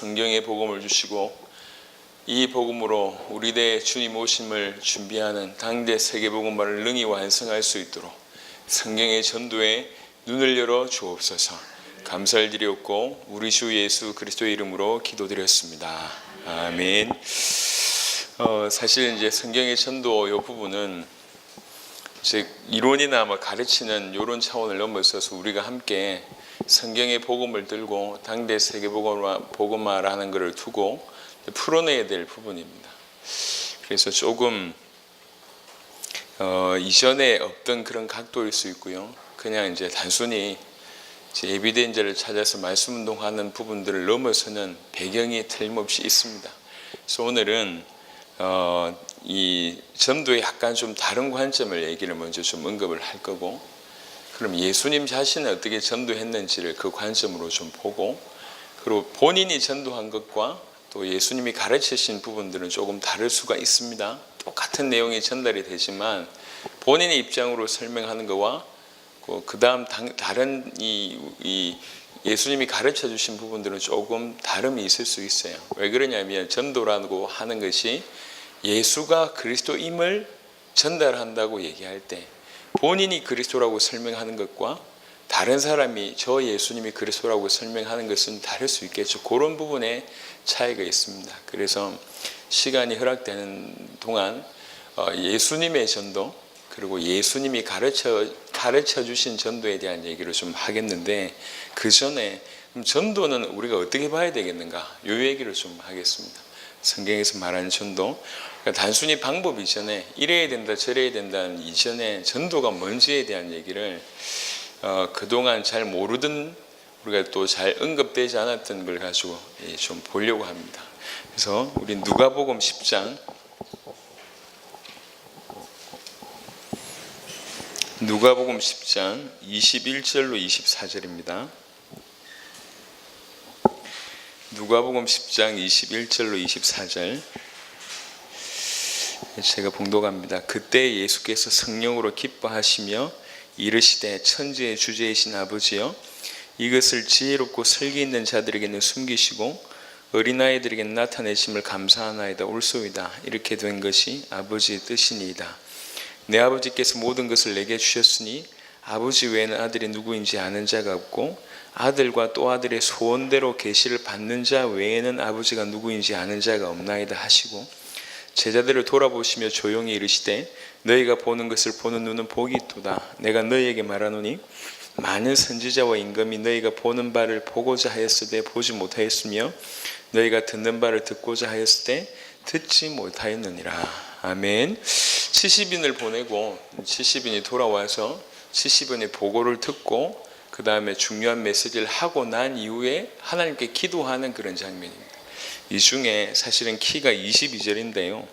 성경의 복음을 주시고 이 복음으로 우리 대 주님 오심을 준비하는 당대 세계복음화를 능히 완성할 수 있도록 성경의 전도에 눈을 열어 주옵소서. 감사를 드리옵고 우리 주 예수 그리스도의 이름으로 기도드렸습니다. 아멘. 사실 이제 성경의 전도 이 부분은 즉 이론이나 가르치는 이런 차원을 넘어서서 우리가 함께 성경의 복음을 들고 당대 세계복음화라는 것을 두고 풀어내야 될 부분입니다. 그래서 조금 이전에 없던 그런 각도일 수 있고요. 그냥 이제 단순히 에비덴저를 찾아서 말씀 운동하는 부분들을 넘어서는 배경이 틀림없이 있습니다. 그래서 오늘은 이 전도의 약간 좀 다른 관점을 얘기를 먼저 좀 언급을 할 거고, 그럼 예수님 자신은 어떻게 전도했는지를 그 관점으로 좀 보고, 그리고 본인이 전도한 것과 또 예수님이 가르치신 부분들은 조금 다를 수가 있습니다. 똑같은 내용이 전달이 되지만 본인의 입장으로 설명하는 것과 그 다음 다른 이 예수님이 가르쳐 주신 부분들은 조금 다름이 있을 수 있어요. 왜 그러냐면 전도라고 하는 것이 예수가 그리스도임을 전달한다고 얘기할 때 본인이 그리스도라고 설명하는 것과 다른 사람이 저 예수님이 그리스도라고 설명하는 것은 다를 수 있겠죠. 그런 부분에 차이가 있습니다. 그래서 시간이 허락되는 동안 예수님의 전도 그리고 예수님이 가르쳐 주신 전도에 대한 얘기를 좀 하겠는데, 그 전에 전도는 우리가 어떻게 봐야 되겠는가, 이 얘기를 좀 하겠습니다. 성경에서 말하는 전도, 그러니까 단순히 방법 이전에 이래야 된다 저래야 된다는 이전에 전도가 뭔지에 대한 얘기를 그동안 잘 모르던, 우리가 또 잘 언급되지 않았던 걸 가지고 좀 보려고 합니다. 그래서 우리 누가복음 10장 누가복음 10장 21절로 24절입니다. 누가복음 10장 21절로 24절 제가 봉독합니다. 그때 예수께서 성령으로 기뻐하시며 이르시되 천지의 주제이신 아버지여, 이것을 지혜롭고 설기 있는 자들에게는 숨기시고 어린아이들에게는 나타내심을 감사하나이다. 옳소이다. 이렇게 된 것이 아버지의 뜻이니이다. 내 아버지께서 모든 것을 내게 주셨으니 아버지 외에는 아들이 누구인지 아는 자가 없고 아들과 또 아들의 소원대로 계시를 받는 자 외에는 아버지가 누구인지 아는 자가 없나이다 하시고, 제자들을 돌아보시며 조용히 이르시되 너희가 보는 것을 보는 눈은 복이 있도다. 내가 너희에게 말하노니 많은 선지자와 임금이 너희가 보는 바를 보고자 하였을 때 보지 못하였으며 너희가 듣는 바를 듣고자 하였을 때 듣지 못하였느니라. 아멘. 70인을 보내고 70인이 돌아와서 70인의 보고를 듣고 그 다음에 중요한 메시지를 하고 난 이후에 하나님께 기도하는 그런 장면입니다. 이 중에 사실은 키가 22절인데요.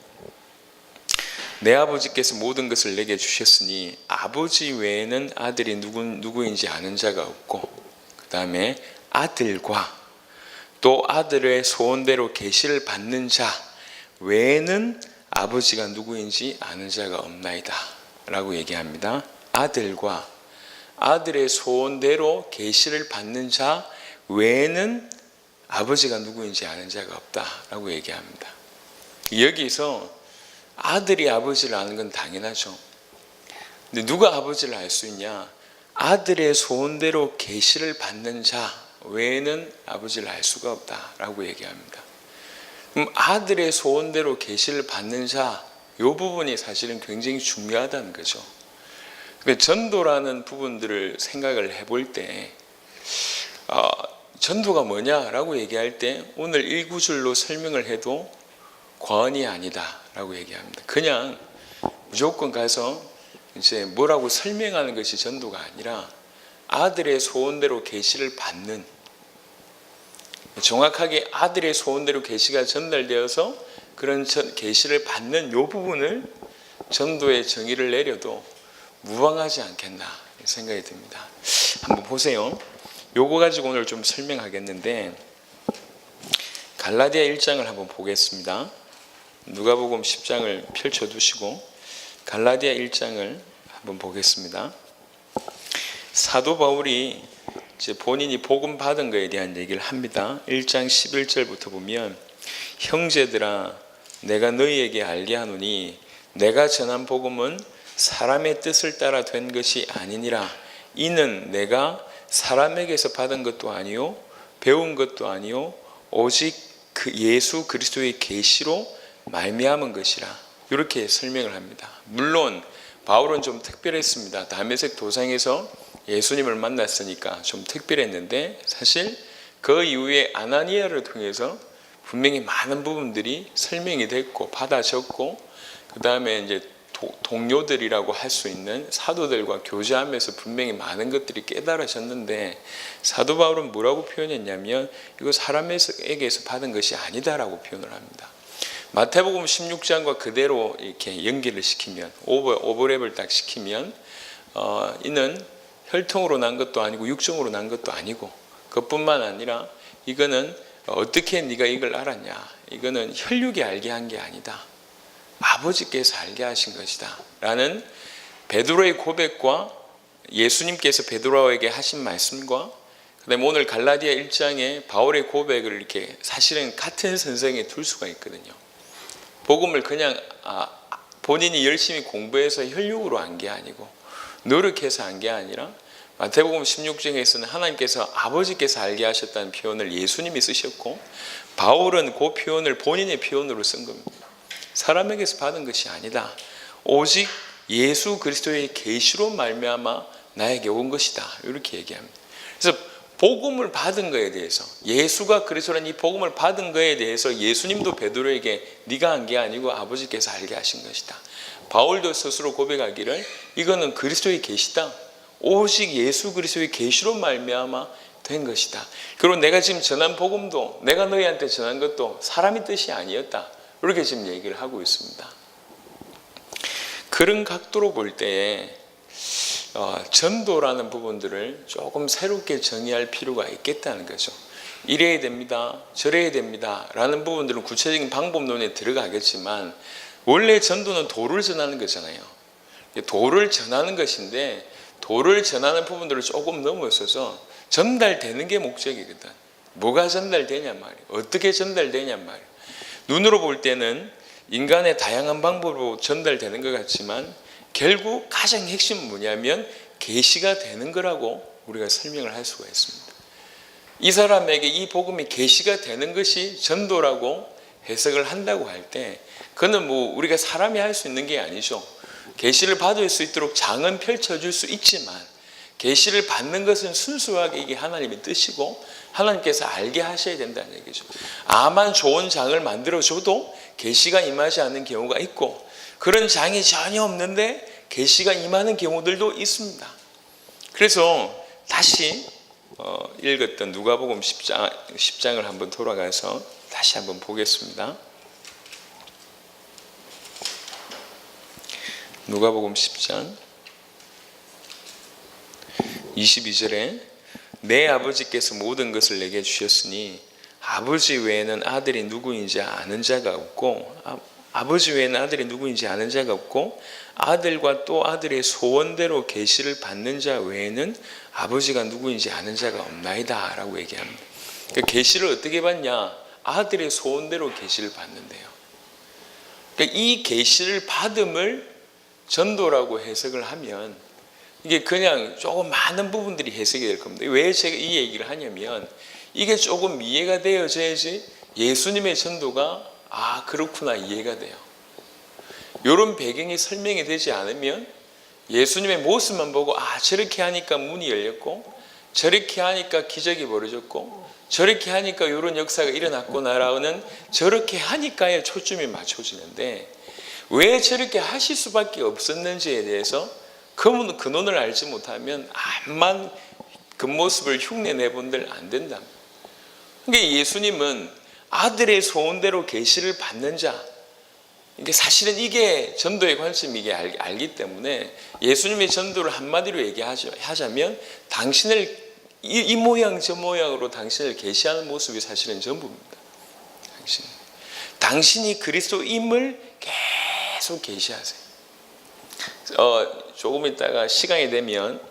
내 아버지께서 모든 것을 내게 주셨으니 아버지 외에는 아들이 누구인지 아는 자가 없고, 그 다음에 아들과 또 아들의 소원대로 계시를 받는 자 외에는 아버지가 누구인지 아는 자가 없나이다 라고 얘기합니다. 아들과 아들의 소원대로 계시를 받는 자 외에는 아버지가 누구인지 아는 자가 없다라고 얘기합니다. 여기서 아들이 아버지를 아는 건 당연하죠. 근데 누가 아버지를 알 수 있냐? 아들의 소원대로 계시를 받는 자 외에는 아버지를 알 수가 없다라고 얘기합니다. 그럼 아들의 소원대로 계시를 받는 자, 이 부분이 사실은 굉장히 중요하다는 거죠. 전도라는 부분들을 생각을 해볼 때 전도가 뭐냐라고 얘기할 때 오늘 1구절로 설명을 해도 과언이 아니다라고 얘기합니다. 그냥 무조건 가서 이제 뭐라고 설명하는 것이 전도가 아니라 아들의 소원대로 계시를 받는, 정확하게 아들의 소원대로 계시가 전달되어서 그런 계시를 받는 이 부분을 전도의 정의를 내려도 무방하지 않겠나 생각이 듭니다. 한번 보세요. 요거 가지고 오늘 좀 설명하겠는데, 갈라디아 1장을 한번 보겠습니다. 누가복음 10장을 펼쳐두시고 갈라디아 1장을 한번 보겠습니다. 사도 바울이 이제 본인이 복음 받은 것에 대한 얘기를 합니다. 1장 11절부터 보면 형제들아 내가 너희에게 알게 하노니 내가 전한 복음은 사람의 뜻을 따라 된 것이 아니니라. 이는 내가 사람에게서 받은 것도 아니요 배운 것도 아니요 오직 그 예수 그리스도의 계시로 말미암은 것이라. 이렇게 설명을 합니다. 물론 바울은 좀 특별했습니다. 다메섹 도상에서 예수님을 만났으니까 좀 특별했는데 사실 그 이후에 아나니아를 통해서 분명히 많은 부분들이 설명이 됐고 받아졌고 그 다음에 이제 동료들이라고 할 수 있는 사도들과 교제하면서 분명히 많은 것들이 깨달아졌는데 사도 바울은 뭐라고 표현했냐면 이거 사람에게서 받은 것이 아니다라고 표현을 합니다. 마태복음 16장과 그대로 이렇게 연결을 시키면 오버랩을 딱 시키면 이는 혈통으로 난 것도 아니고 육정으로 난 것도 아니고 그것뿐만 아니라 이거는 어떻게 네가 이걸 알았냐, 이거는 혈육이 알게 한 게 아니다, 아버지께서 알게 하신 것이다 라는 베드로의 고백과 예수님께서 베드로에게 하신 말씀과 그다음에 오늘 갈라디아 1장에 바울의 고백을 이렇게 사실은 같은 선생에 둘 수가 있거든요. 복음을 그냥 본인이 열심히 공부해서 혈육으로 안 게 아니고 노력해서 안 게 아니라 마태복음 16장에서는 하나님께서 아버지께서 알게 하셨다는 표현을 예수님이 쓰셨고 바울은 그 표현을 본인의 표현으로 쓴 겁니다. 사람에게서 받은 것이 아니다. 오직 예수 그리스도의 계시로 말미암아 나에게 온 것이다. 이렇게 얘기합니다. 그래서 복음을 받은 것에 대해서 예수가 그리스도라는 이 복음을 받은 것에 대해서 예수님도 베드로에게 네가 한 게 아니고 아버지께서 알게 하신 것이다. 바울도 스스로 고백하기를 이거는 그리스도의 계시다. 오직 예수 그리스도의 계시로 말미암아 된 것이다. 그리고 내가 지금 전한 복음도 내가 너희한테 전한 것도 사람의 뜻이 아니었다. 이렇게 지금 얘기를 하고 있습니다. 그런 각도로 볼 때에 전도라는 부분들을 조금 새롭게 정의할 필요가 있겠다는 거죠. 이래야 됩니다, 저래야 됩니다 라는 부분들은 구체적인 방법론에 들어가겠지만 원래 전도는 도를 전하는 거잖아요. 도를 전하는 것인데 도를 전하는 부분들을 조금 넘어서서 전달되는 게 목적이거든. 뭐가 전달되냐 말이에요. 어떻게 전달되냐 말이에요. 눈으로 볼 때는 인간의 다양한 방법으로 전달되는 것 같지만 결국 가장 핵심은 뭐냐면 계시가 되는 거라고 우리가 설명을 할 수가 있습니다. 이 사람에게 이 복음이 계시가 되는 것이 전도라고 해석을 한다고 할 때 그는 뭐 우리가 사람이 할 수 있는 게 아니죠. 계시를 받을 수 있도록 장은 펼쳐줄 수 있지만 계시를 받는 것은 순수하게 이게 하나님의 뜻이고 하나님께서 알게 하셔야 된다는 얘기죠. 아만 좋은 장을 만들어줘도 계시가 임하지 않는 경우가 있고 그런 장이 전혀 없는데 계시가 임하는 경우들도 있습니다. 그래서 다시 읽었던 누가복음 10장을 한번 돌아가서 다시 한번 보겠습니다. 누가복음 10장 22절에 내 아버지께서 모든 것을 내게 주셨으니 아버지 외에는 아들이 누구인지 아는 자가 없고 아버지 외에는 아들이 누구인지 아는 자가 없고 아들과 또 아들의 소원대로 계시를 받는 자 외에는 아버지가 누구인지 아는 자가 없나이다 라고 얘기합니다. 그러니까 계시를 어떻게 받냐? 아들의 소원대로 계시를 받는데요. 그러니까 이 계시를 받음을 전도라고 해석을 하면 이게 그냥 조금 많은 부분들이 해석이 될 겁니다. 왜 제가 이 얘기를 하냐면 이게 조금 이해가 되어져야지 예수님의 전도가 그렇구나 이해가 돼요. 이런 배경이 설명이 되지 않으면 예수님의 모습만 보고 저렇게 하니까 문이 열렸고 저렇게 하니까 기적이 벌어졌고 저렇게 하니까 이런 역사가 일어났구나라는 저렇게 하니까에 초점이 맞춰지는데 왜 저렇게 하실 수밖에 없었는지에 대해서 근원을 알지 못하면 암만 그 모습을 흉내내본들 안 된다. 그러니까 예수님은 아들의 소원대로 계시를 받는 자, 이게 사실은 이게 전도의 관점이 이게 알기 때문에 예수님의 전도를 한마디로 얘기하자면 당신을 이 모양 저 모양으로 당신을 계시하는 모습이 사실은 전부입니다. 당신이 그리스도임을 계속 계시하세요. 조금 있다가 시간이 되면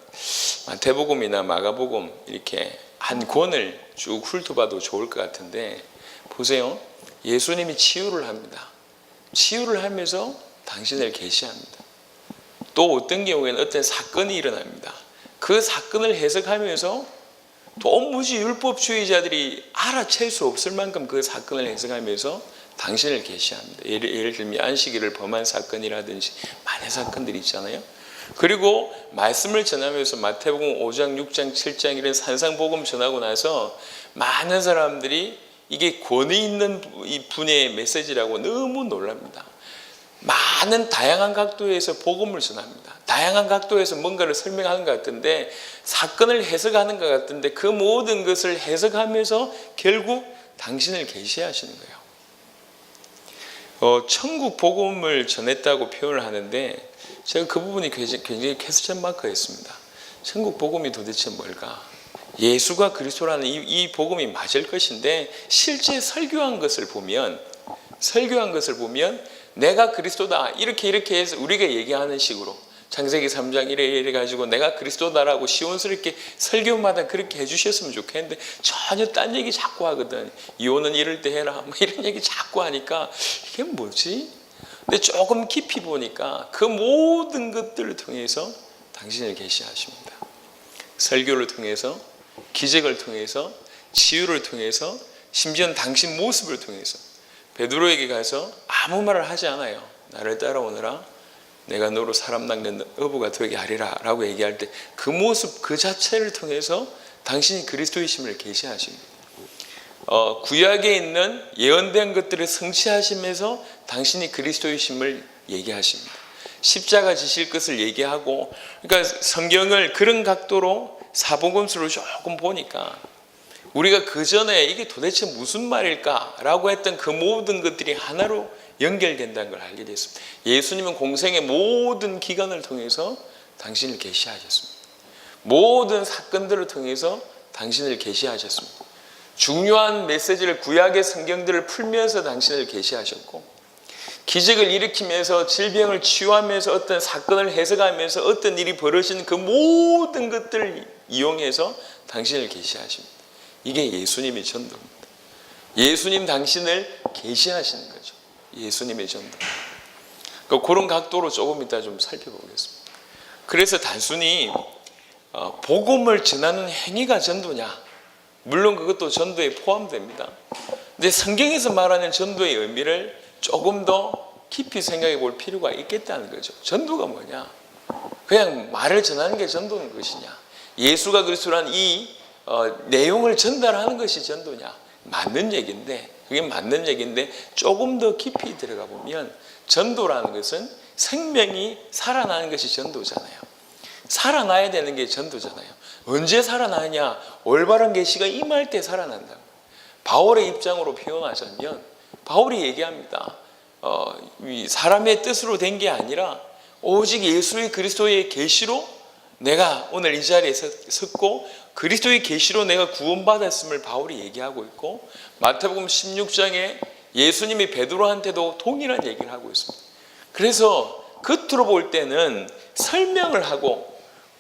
마태복음이나 마가복음 이렇게 한 권을 쭉 훑어봐도 좋을 것 같은데, 보세요. 예수님이 치유를 합니다. 치유를 하면서 당신을 계시합니다. 또 어떤 경우에는 어떤 사건이 일어납니다. 그 사건을 해석하면서 도무지 율법주의자들이 알아챌 수 없을 만큼 그 사건을 해석하면서 당신을 계시합니다. 예를 들면 안식일을 범한 사건이라든지 많은 사건들이 있잖아요. 그리고 말씀을 전하면서 마태복음 5장, 6장, 7장 이런 산상복음 전하고 나서 많은 사람들이 이게 권위 있는 이 분의 메시지라고 너무 놀랍니다. 많은 다양한 각도에서 복음을 전합니다. 다양한 각도에서 뭔가를 설명하는 것 같은데, 사건을 해석하는 것 같은데, 그 모든 것을 해석하면서 결국 당신을 계시하시는 거예요. 천국 복음을 전했다고 표현을 하는데, 제가 그 부분이 굉장히 퀘스천 마크였습니다. 천국 복음이 도대체 뭘까? 예수가 그리스도라는 이 복음이 맞을 것인데, 실제 설교한 것을 보면 내가 그리스도다 이렇게 해서 우리가 얘기하는 식으로 창세기 3장 이래 가지고 내가 그리스도다라고 시원스럽게 설교마다 그렇게 해주셨으면 좋겠는데, 전혀 딴 얘기 자꾸 하거든. 이혼은 이럴 때 해라 뭐 이런 얘기 자꾸 하니까 이게 뭐지? 근데 조금 깊이 보니까 그 모든 것들을 통해서 당신을 계시하십니다. 설교를 통해서, 기적을 통해서, 치유를 통해서, 심지어는 당신 모습을 통해서. 베드로에게 가서 아무 말을 하지 않아요. 나를 따라오너라, 내가 너로 사람 낚는 어부가 되게 하리라 라고 얘기할 때 그 모습 그 자체를 통해서 당신이 그리스도이심을 계시하십니다. 구약에 있는 예언된 것들을 성취하시면서 당신이 그리스도이심을 얘기하십니다. 십자가 지실 것을 얘기하고, 그러니까 성경을 그런 각도로 사복음서로 조금 보니까 우리가 그 전에 이게 도대체 무슨 말일까라고 했던 그 모든 것들이 하나로 연결된다는 걸 알게 됐습니다. 예수님은 공생의 모든 기간을 통해서 당신을 계시하셨습니다. 모든 사건들을 통해서 당신을 계시하셨습니다. 중요한 메시지를, 구약의 성경들을 풀면서 당신을 계시하셨고, 기적을 일으키면서 질병을 치유하면서 어떤 사건을 해석하면서 어떤 일이 벌어지는 그 모든 것들을 이용해서 당신을 계시하십니다. 이게 예수님의 전도입니다. 예수님 당신을 계시하시는 거죠. 예수님의 전도. 그런 각도로 조금 이따 좀 살펴보겠습니다. 그래서 단순히 복음을 전하는 행위가 전도냐? 물론 그것도 전도에 포함됩니다. 근데 성경에서 말하는 전도의 의미를 조금 더 깊이 생각해 볼 필요가 있겠다는 거죠. 전도가 뭐냐? 그냥 말을 전하는 게 전도는 것이냐? 예수가 그리스도라는 이 내용을 전달하는 것이 전도냐? 맞는 얘기인데, 그게 맞는 얘기인데 조금 더 깊이 들어가 보면 전도라는 것은 생명이 살아나는 것이 전도잖아요. 살아나야 되는 게 전도잖아요. 언제 살아나냐? 올바른 계시가 임할 때 살아난다고. 바울의 입장으로 표현하자면 바울이 얘기합니다. 사람의 뜻으로 된 게 아니라 오직 예수의 그리스도의 계시로 내가 오늘 이 자리에 섰고, 그리스도의 계시로 내가 구원받았음을 바울이 얘기하고 있고, 마태복음 16장에 예수님이 베드로한테도 동일한 얘기를 하고 있습니다. 그래서 겉으로 볼 때는 설명을 하고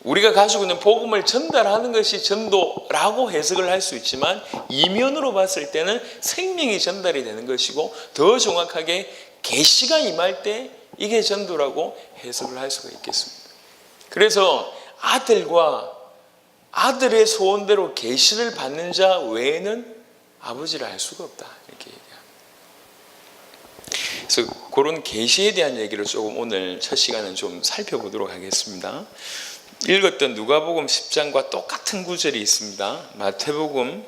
우리가 가지고 있는 복음을 전달하는 것이 전도라고 해석을 할 수 있지만, 이면으로 봤을 때는 생명이 전달이 되는 것이고, 더 정확하게 계시가 임할 때 이게 전도라고 해석을 할 수가 있겠습니다. 그래서 아들과 아들의 소원대로 계시를 받는 자 외에는 아버지를 알 수가 없다, 이렇게 얘기합니다. 그래서 그런 계시에 대한 얘기를 조금 오늘 첫 시간은 좀 살펴보도록 하겠습니다. 읽었던 누가복음 10장과 똑같은 구절이 있습니다. 마태복음,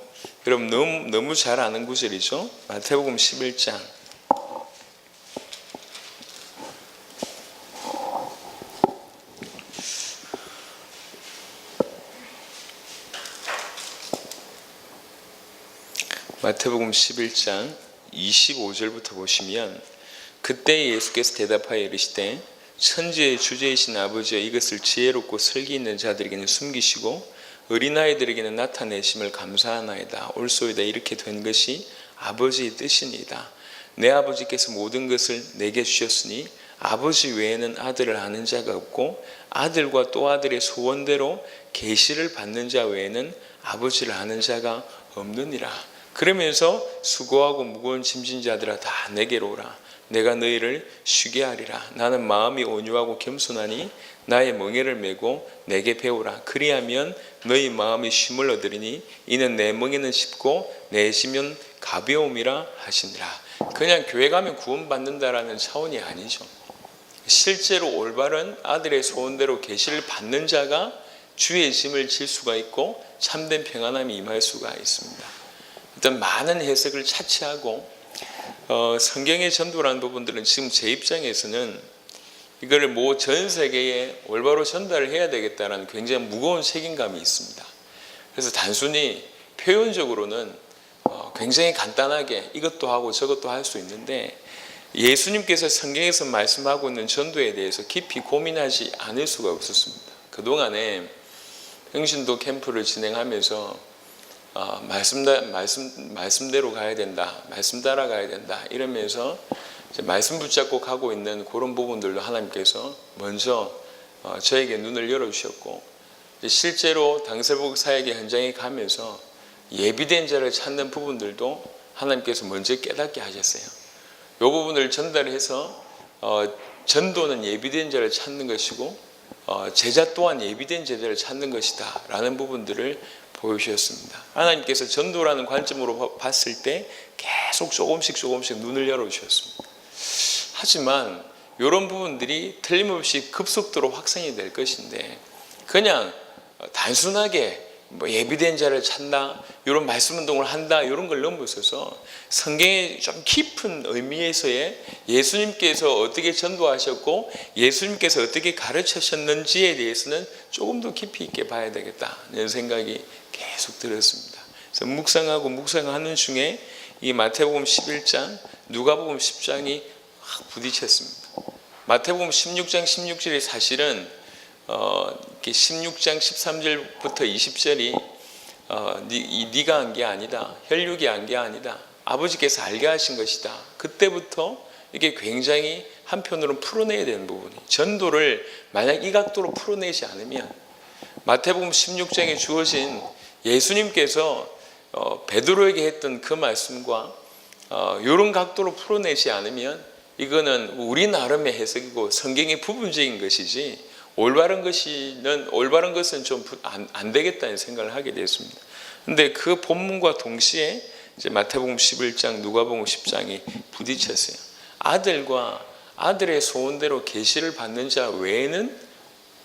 여러분 너무 잘 아는 구절이죠. 마태복음 11장. 마태복음 11장 25절부터 보시면, 그때 예수께서 대답하여 이르시되 천지의 주제이신 아버지여, 이것을 지혜롭고 설기 있는 자들에게는 숨기시고 어린아이들에게는 나타내심을 감사하나이다. 옳소이다. 이렇게 된 것이 아버지의 뜻이니이다. 내 아버지께서 모든 것을 내게 주셨으니 아버지 외에는 아들을 아는 자가 없고 아들과 또 아들의 소원대로 계시를 받는 자 외에는 아버지를 아는 자가 없느니라. 그러면서 수고하고 무거운 짐진 자들아 다 내게로 오라. 내가 너희를 쉬게 하리라. 나는 마음이 온유하고 겸손하니 나의 멍에를 메고 내게 배우라. 그리하면 너희 마음이 쉼을 얻으리니 이는 내 멍에는 쉽고 내 짐은 가벼움이라 하시니라. 그냥 교회 가면 구원받는다라는 차원이 아니죠. 실제로 올바른 아들의 소원대로 계시를 받는 자가 주의 짐을 질 수가 있고 참된 평안함이 임할 수가 있습니다. 일단 많은 해석을 차치하고 성경의 전도라는 부분들은 지금 제 입장에서는 이거를 뭐 전 세계에 올바로 전달을 해야 되겠다는 굉장히 무거운 책임감이 있습니다. 그래서 단순히 표현적으로는 굉장히 간단하게 이것도 하고 저것도 할 수 있는데 예수님께서 성경에서 말씀하고 있는 전도에 대해서 깊이 고민하지 않을 수가 없었습니다. 그동안에 평신도 캠프를 진행하면서 말씀대로 가야 된다, 말씀 따라 가야 된다 이러면서 이제 말씀 붙잡고 가고 있는 그런 부분들도 하나님께서 먼저 저에게 눈을 열어주셨고 실제로 당설복 사역의 현장에 가면서 예비된 자를 찾는 부분들도 하나님께서 먼저 깨닫게 하셨어요. 이 부분을 전달해서 전도는 예비된 자를 찾는 것이고 제자 또한 예비된 제자를 찾는 것이다 라는 부분들을 보여주셨습니다. 하나님께서 전도라는 관점으로 봤을 때 계속 조금씩 눈을 열어주셨습니다. 하지만 이런 부분들이 틀림없이 급속도로 확산이 될 것인데 그냥 단순하게 뭐 예비된 자를 찾나 이런 말씀 운동을 한다 이런 걸 넘어서서 성경의 좀 깊은 의미에서의 예수님께서 어떻게 전도하셨고 예수님께서 어떻게 가르치셨는지에 대해서는 조금 더 깊이 있게 봐야 되겠다는 생각이 계속 들었습니다. 그래서 묵상하는 중에 이 마태복음 11장 누가복음 10장이 확 부딪혔습니다. 마태복음 16장 16절이 사실은 16장 13절부터 20절이 네가 한 게 아니다. 혈육이 한 게 아니다. 아버지께서 알게 하신 것이다. 그때부터 이게 굉장히 한편으로는 풀어내야 되는 부분이 전도를 만약 이 각도로 풀어내지 않으면 마태복음 16장에 주어진 예수님께서 베드로에게 했던 그 말씀과 이런 각도로 풀어내지 않으면 이거는 우리 나름의 해석이고 성경의 부분적인 것이지 올바른 것은 좀 안 되겠다는 생각을 하게 됐습니다. 그런데 그 본문과 동시에 이제 마태복음 11장, 누가복음 10장이 부딪혔어요. 아들과 아들의 소원대로 계시를 받는 자 외에는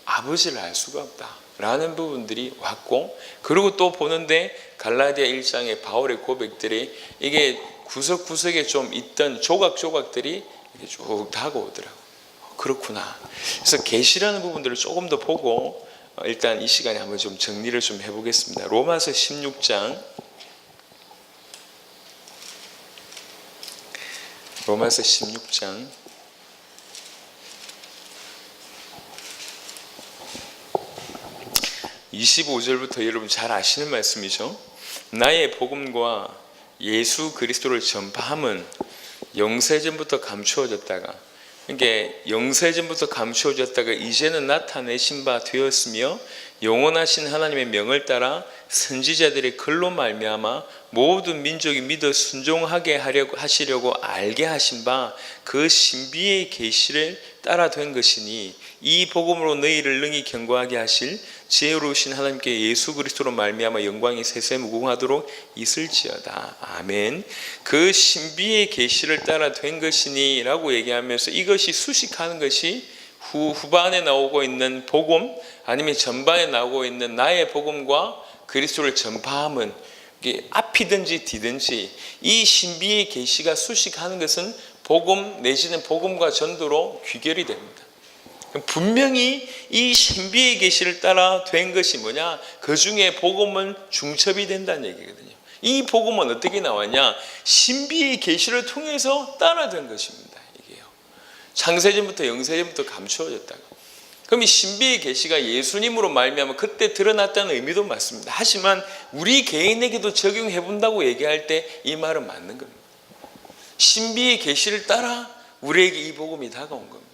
아버지를 알 수가 없다라는 부분들이 왔고, 그리고 또 보는데 갈라디아 1장의 바울의 고백들이 이게 구석구석에 좀 있던 조각조각들이 이렇게 쭉 다가오더라고요. 그렇구나. 그래서 계시라는 부분들을 조금 더 보고 일단 이 시간에 한번 좀 정리를 좀 해보겠습니다. 로마서 16장 25절부터 여러분 잘 아시는 말씀이죠. 나의 복음과 예수 그리스도를 전파함은 영세전부터 감추어졌다가 이게 영세전부터 감추어졌다가 이제는 나타내신 바 되었으며 영원하신 하나님의 명을 따라 선지자들의 글로 말미암아 모든 민족이 믿어 순종하게 하시려고 알게 하신 바 그 신비의 계시를 따라 된 것이니 이 복음으로 너희를 능히 견고하게 하실 지혜로우신 하나님께 예수 그리스도로 말미암아 영광이 세세 무궁하도록 있을지어다. 아멘. 그 신비의 계시를 따라 된 것이니 라고 얘기하면서 이것이 수식하는 것이 후반에 나오고 있는 복음 아니면 전반에 나오고 있는 나의 복음과 그리스도를 전파함은 앞이든지 뒤든지 이 신비의 계시가 수식하는 것은 복음 내지는 복음과 전도로 귀결이 됩니다. 분명히 이 신비의 계시를 따라 된 것이 뭐냐? 그 중에 복음은 중첩이 된다는 얘기거든요. 이 복음은 어떻게 나왔냐? 신비의 계시를 통해서 따라된 것입니다. 이게요. 창세전부터 영세전부터 감추어졌다고. 그럼 이 신비의 계시가 예수님으로 말미암아 그때 드러났다는 의미도 맞습니다. 하지만 우리 개인에게도 적용해 본다고 얘기할 때 이 말은 맞는 겁니다. 신비의 계시를 따라 우리에게 이 복음이 다가온 겁니다.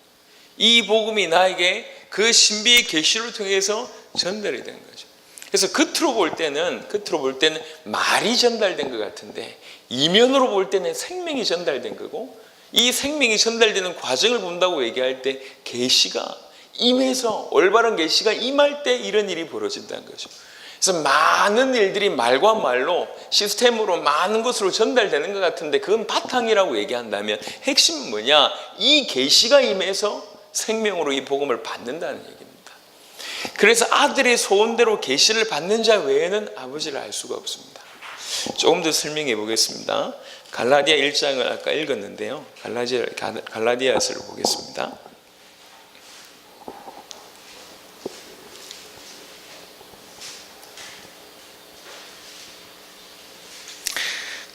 이 복음이 나에게 그 신비의 계시를 통해서 전달이 된 거죠. 그래서 겉으로 볼 때는 말이 전달된 것 같은데, 이면으로 볼 때는 생명이 전달된 거고, 이 생명이 전달되는 과정을 본다고 얘기할 때 계시가 임해서, 올바른 계시가 임할 때 이런 일이 벌어진다는 거죠. 그래서 많은 일들이 말과 말로 시스템으로 많은 것으로 전달되는 것 같은데, 그건 바탕이라고 얘기한다면 핵심은 뭐냐? 이 계시가 임해서 생명으로 이 복음을 받는다는 얘기입니다. 그래서 아들의 소원대로 계시를 받는 자 외에는 아버지를 알 수가 없습니다. 조금 더 설명해 보겠습니다. 갈라디아 1장을 아까 읽었는데요, 갈라디아서를 보겠습니다.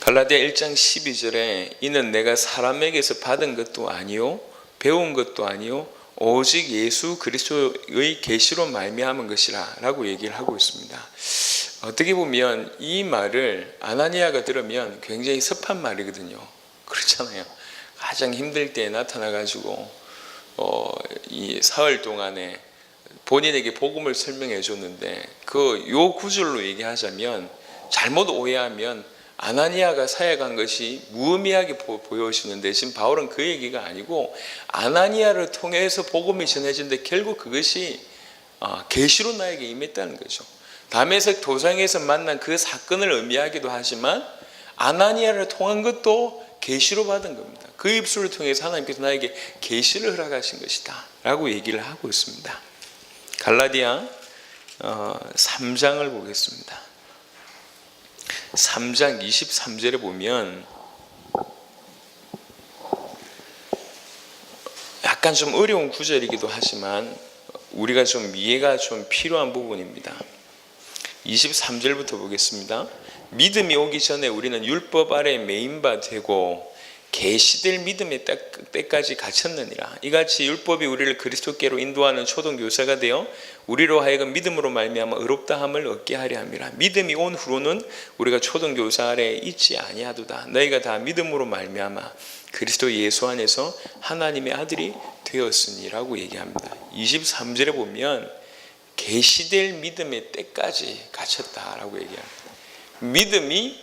갈라디아 1장 12절에 이는 내가 사람에게서 받은 것도 아니요 배운 것도 아니요 오직 예수 그리스도의 계시로 말미암은 것이라 라고 얘기를 하고 있습니다. 어떻게 보면 이 말을 아나니아가 들으면 굉장히 섭한 말이거든요. 그렇잖아요. 가장 힘들 때 나타나가지고 이 사흘 동안에 본인에게 복음을 설명해 줬는데, 요 구절로 얘기하자면, 잘못 오해하면 아나니아가 사역한 것이 무의미하게 보여지는데, 지금 바울은 그 얘기가 아니고 아나니아를 통해서 복음이 전해진데 결국 그것이 계시로 나에게 임했다는 거죠. 다메섹 도상에서 만난 그 사건을 의미하기도 하지만 아나니아를 통한 것도 계시로 받은 겁니다. 그 입술을 통해서 하나님께서 나에게 계시를 허락하신 것이다 라고 얘기를 하고 있습니다. 갈라디아 3장을 보겠습니다. 3장 23절에 보면 약간 좀 어려운 구절이기도 하지만 우리가 좀 이해가 좀 필요한 부분입니다. 23절부터 보겠습니다. 믿음이 오기 전에 우리는 율법 아래 매인 바 되고 계시될 믿음의 때까지 갇혔느니라. 이같이 율법이 우리를 그리스도께로 인도하는 초등교사가 되어 우리로 하여금 믿음으로 말미암아 의롭다함을 얻게 하려 함이라. 믿음이 온 후로는 우리가 초등교사 아래에 있지 아니하도다. 너희가 다 믿음으로 말미암아 그리스도 예수 안에서 하나님의 아들이 되었으니라고 얘기합니다. 23절에 보면 계시될 믿음의 때까지 갇혔다라고 얘기합니다. 믿음이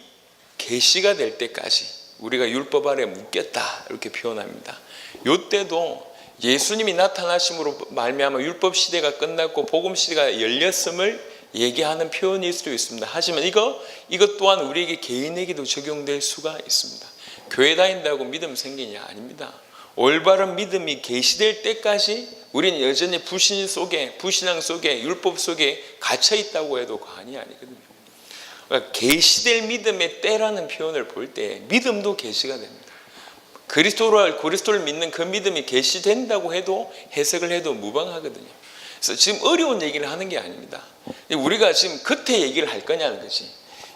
계시가 될 때까지 우리가 율법 아래 묶였다 이렇게 표현합니다. 이때도 예수님이 나타나심으로 말미암아 율법 시대가 끝났고 복음 시대가 열렸음을 얘기하는 표현일 수도 있습니다. 하지만 이것 또한 우리에게 개인에게도 적용될 수가 있습니다. 교회 다닌다고 믿음 생기냐? 아닙니다. 올바른 믿음이 계시될 때까지 우리는 여전히 불신앙 속에 율법 속에 갇혀 있다고 해도 과언이 아니거든요. 그러니까 계시될 믿음의 때라는 표현을 볼 때 믿음도 계시가 됩니다. 그리스도를 믿는 그 믿음이 계시된다고 해도 해석을 해도 무방하거든요. 그래서 지금 어려운 얘기를 하는 게 아닙니다. 우리가 지금 겉에 얘기를 할 거냐는 거지,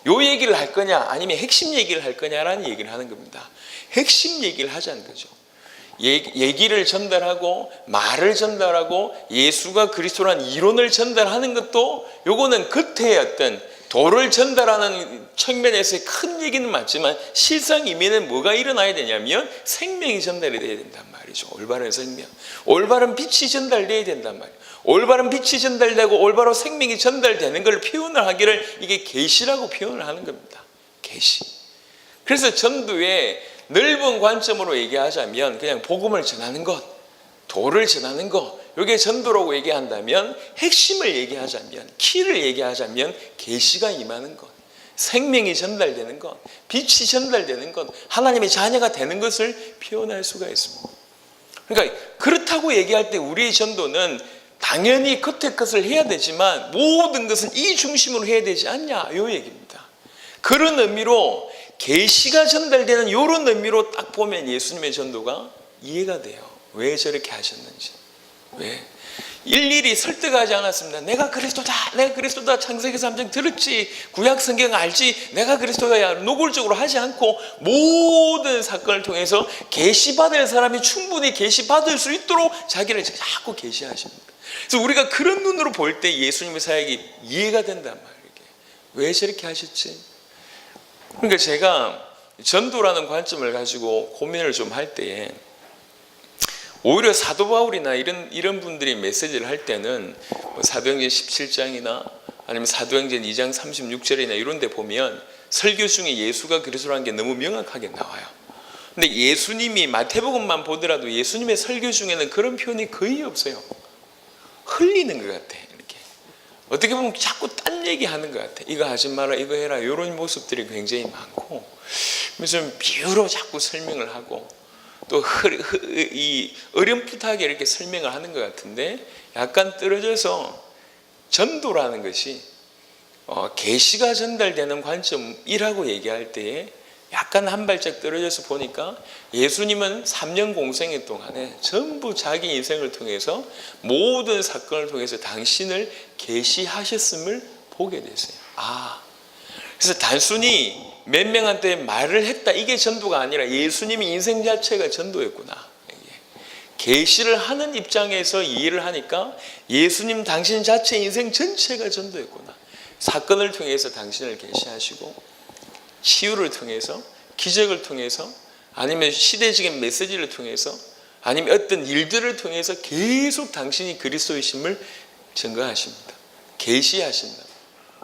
요 얘기를 할 거냐 아니면 핵심 얘기를 할 거냐라는 얘기를 하는 겁니다. 핵심 얘기를 하자는 거죠. 얘기를 전달하고 말을 전달하고 예수가 그리스도라는 이론을 전달하는 것도, 요거는 겉에 어떤 도를 전달하는 측면에서의 큰 얘기는 맞지만 실상 이면에 뭐가 일어나야 되냐면 생명이 전달이 돼야 된단 말이죠. 올바른 생명, 올바른 빛이 전달돼야 된단 말이에요. 올바른 빛이 전달되고 올바른 생명이 전달되는 걸 표현을 하기를 이게 계시라고 표현을 하는 겁니다. 계시. 그래서 전도의 넓은 관점으로 얘기하자면 그냥 복음을 전하는 것, 도를 전하는 것, 이게 전도라고 얘기한다면, 핵심을 얘기하자면, 키를 얘기하자면 계시가 임하는 것, 생명이 전달되는 것, 빛이 전달되는 것, 하나님의 자녀가 되는 것을 표현할 수가 있습니다. 그러니까 그렇다고 얘기할 때 우리의 전도는 당연히 겉의 것을 해야 되지만 모든 것은 이 중심으로 해야 되지 않냐, 이 얘기입니다. 그런 의미로 계시가 전달되는 이런 의미로 딱 보면 예수님의 전도가 이해가 돼요. 왜 저렇게 하셨는지. 왜? 일일이 설득하지 않았습니다. 내가 그리스도다. 창세기 3장 들었지, 구약 성경 알지, 내가 그리스도야. 노골적으로 하지 않고 모든 사건을 통해서 계시받을 사람이 충분히 계시받을 수 있도록 자기를 자꾸 계시하십니다. 그래서 우리가 그런 눈으로 볼 때 예수님의 사역이 이해가 된단 말이에요. 왜 저렇게 하셨지? 그러니까 제가 전도라는 관점을 가지고 고민을 좀 할 때에 오히려 사도 바울이나 이런 분들이 메시지를 할 때는 뭐 사도행전 17장이나 아니면 사도행전 2장 36절이나 이런 데 보면 설교 중에 예수가 그리스도라는 게 너무 명확하게 나와요. 근데 예수님이 마태복음만 보더라도 예수님의 설교 중에는 그런 표현이 거의 없어요. 흘리는 것 같아. 이렇게 어떻게 보면 자꾸 딴 얘기하는 것 같아. 이거 하지 마라, 이거 해라, 이런 모습들이 굉장히 많고, 무슨 비유로 자꾸 설명을 하고 또 어렴풋하게 이렇게 설명을 하는 것 같은데, 약간 떨어져서 전도라는 것이 계시가 전달되는 관점이라고 얘기할 때에 약간 한 발짝 떨어져서 보니까 예수님은 3년 공생애 동안에 전부 자기 인생을 통해서 모든 사건을 통해서 당신을 계시하셨음을 보게 됐어요. 그래서 단순히 몇 명한테 말을 했다, 이게 전도가 아니라 예수님의 인생 자체가 전도였구나. 계시를 하는 입장에서 이해를 하니까 예수님 당신 자체 인생 전체가 전도였구나. 사건을 통해서 당신을 계시하시고, 치유를 통해서, 기적을 통해서, 아니면 시대적인 메시지를 통해서, 아니면 어떤 일들을 통해서 계속 당신이 그리스도이심을 증거하십니다. 계시하신다.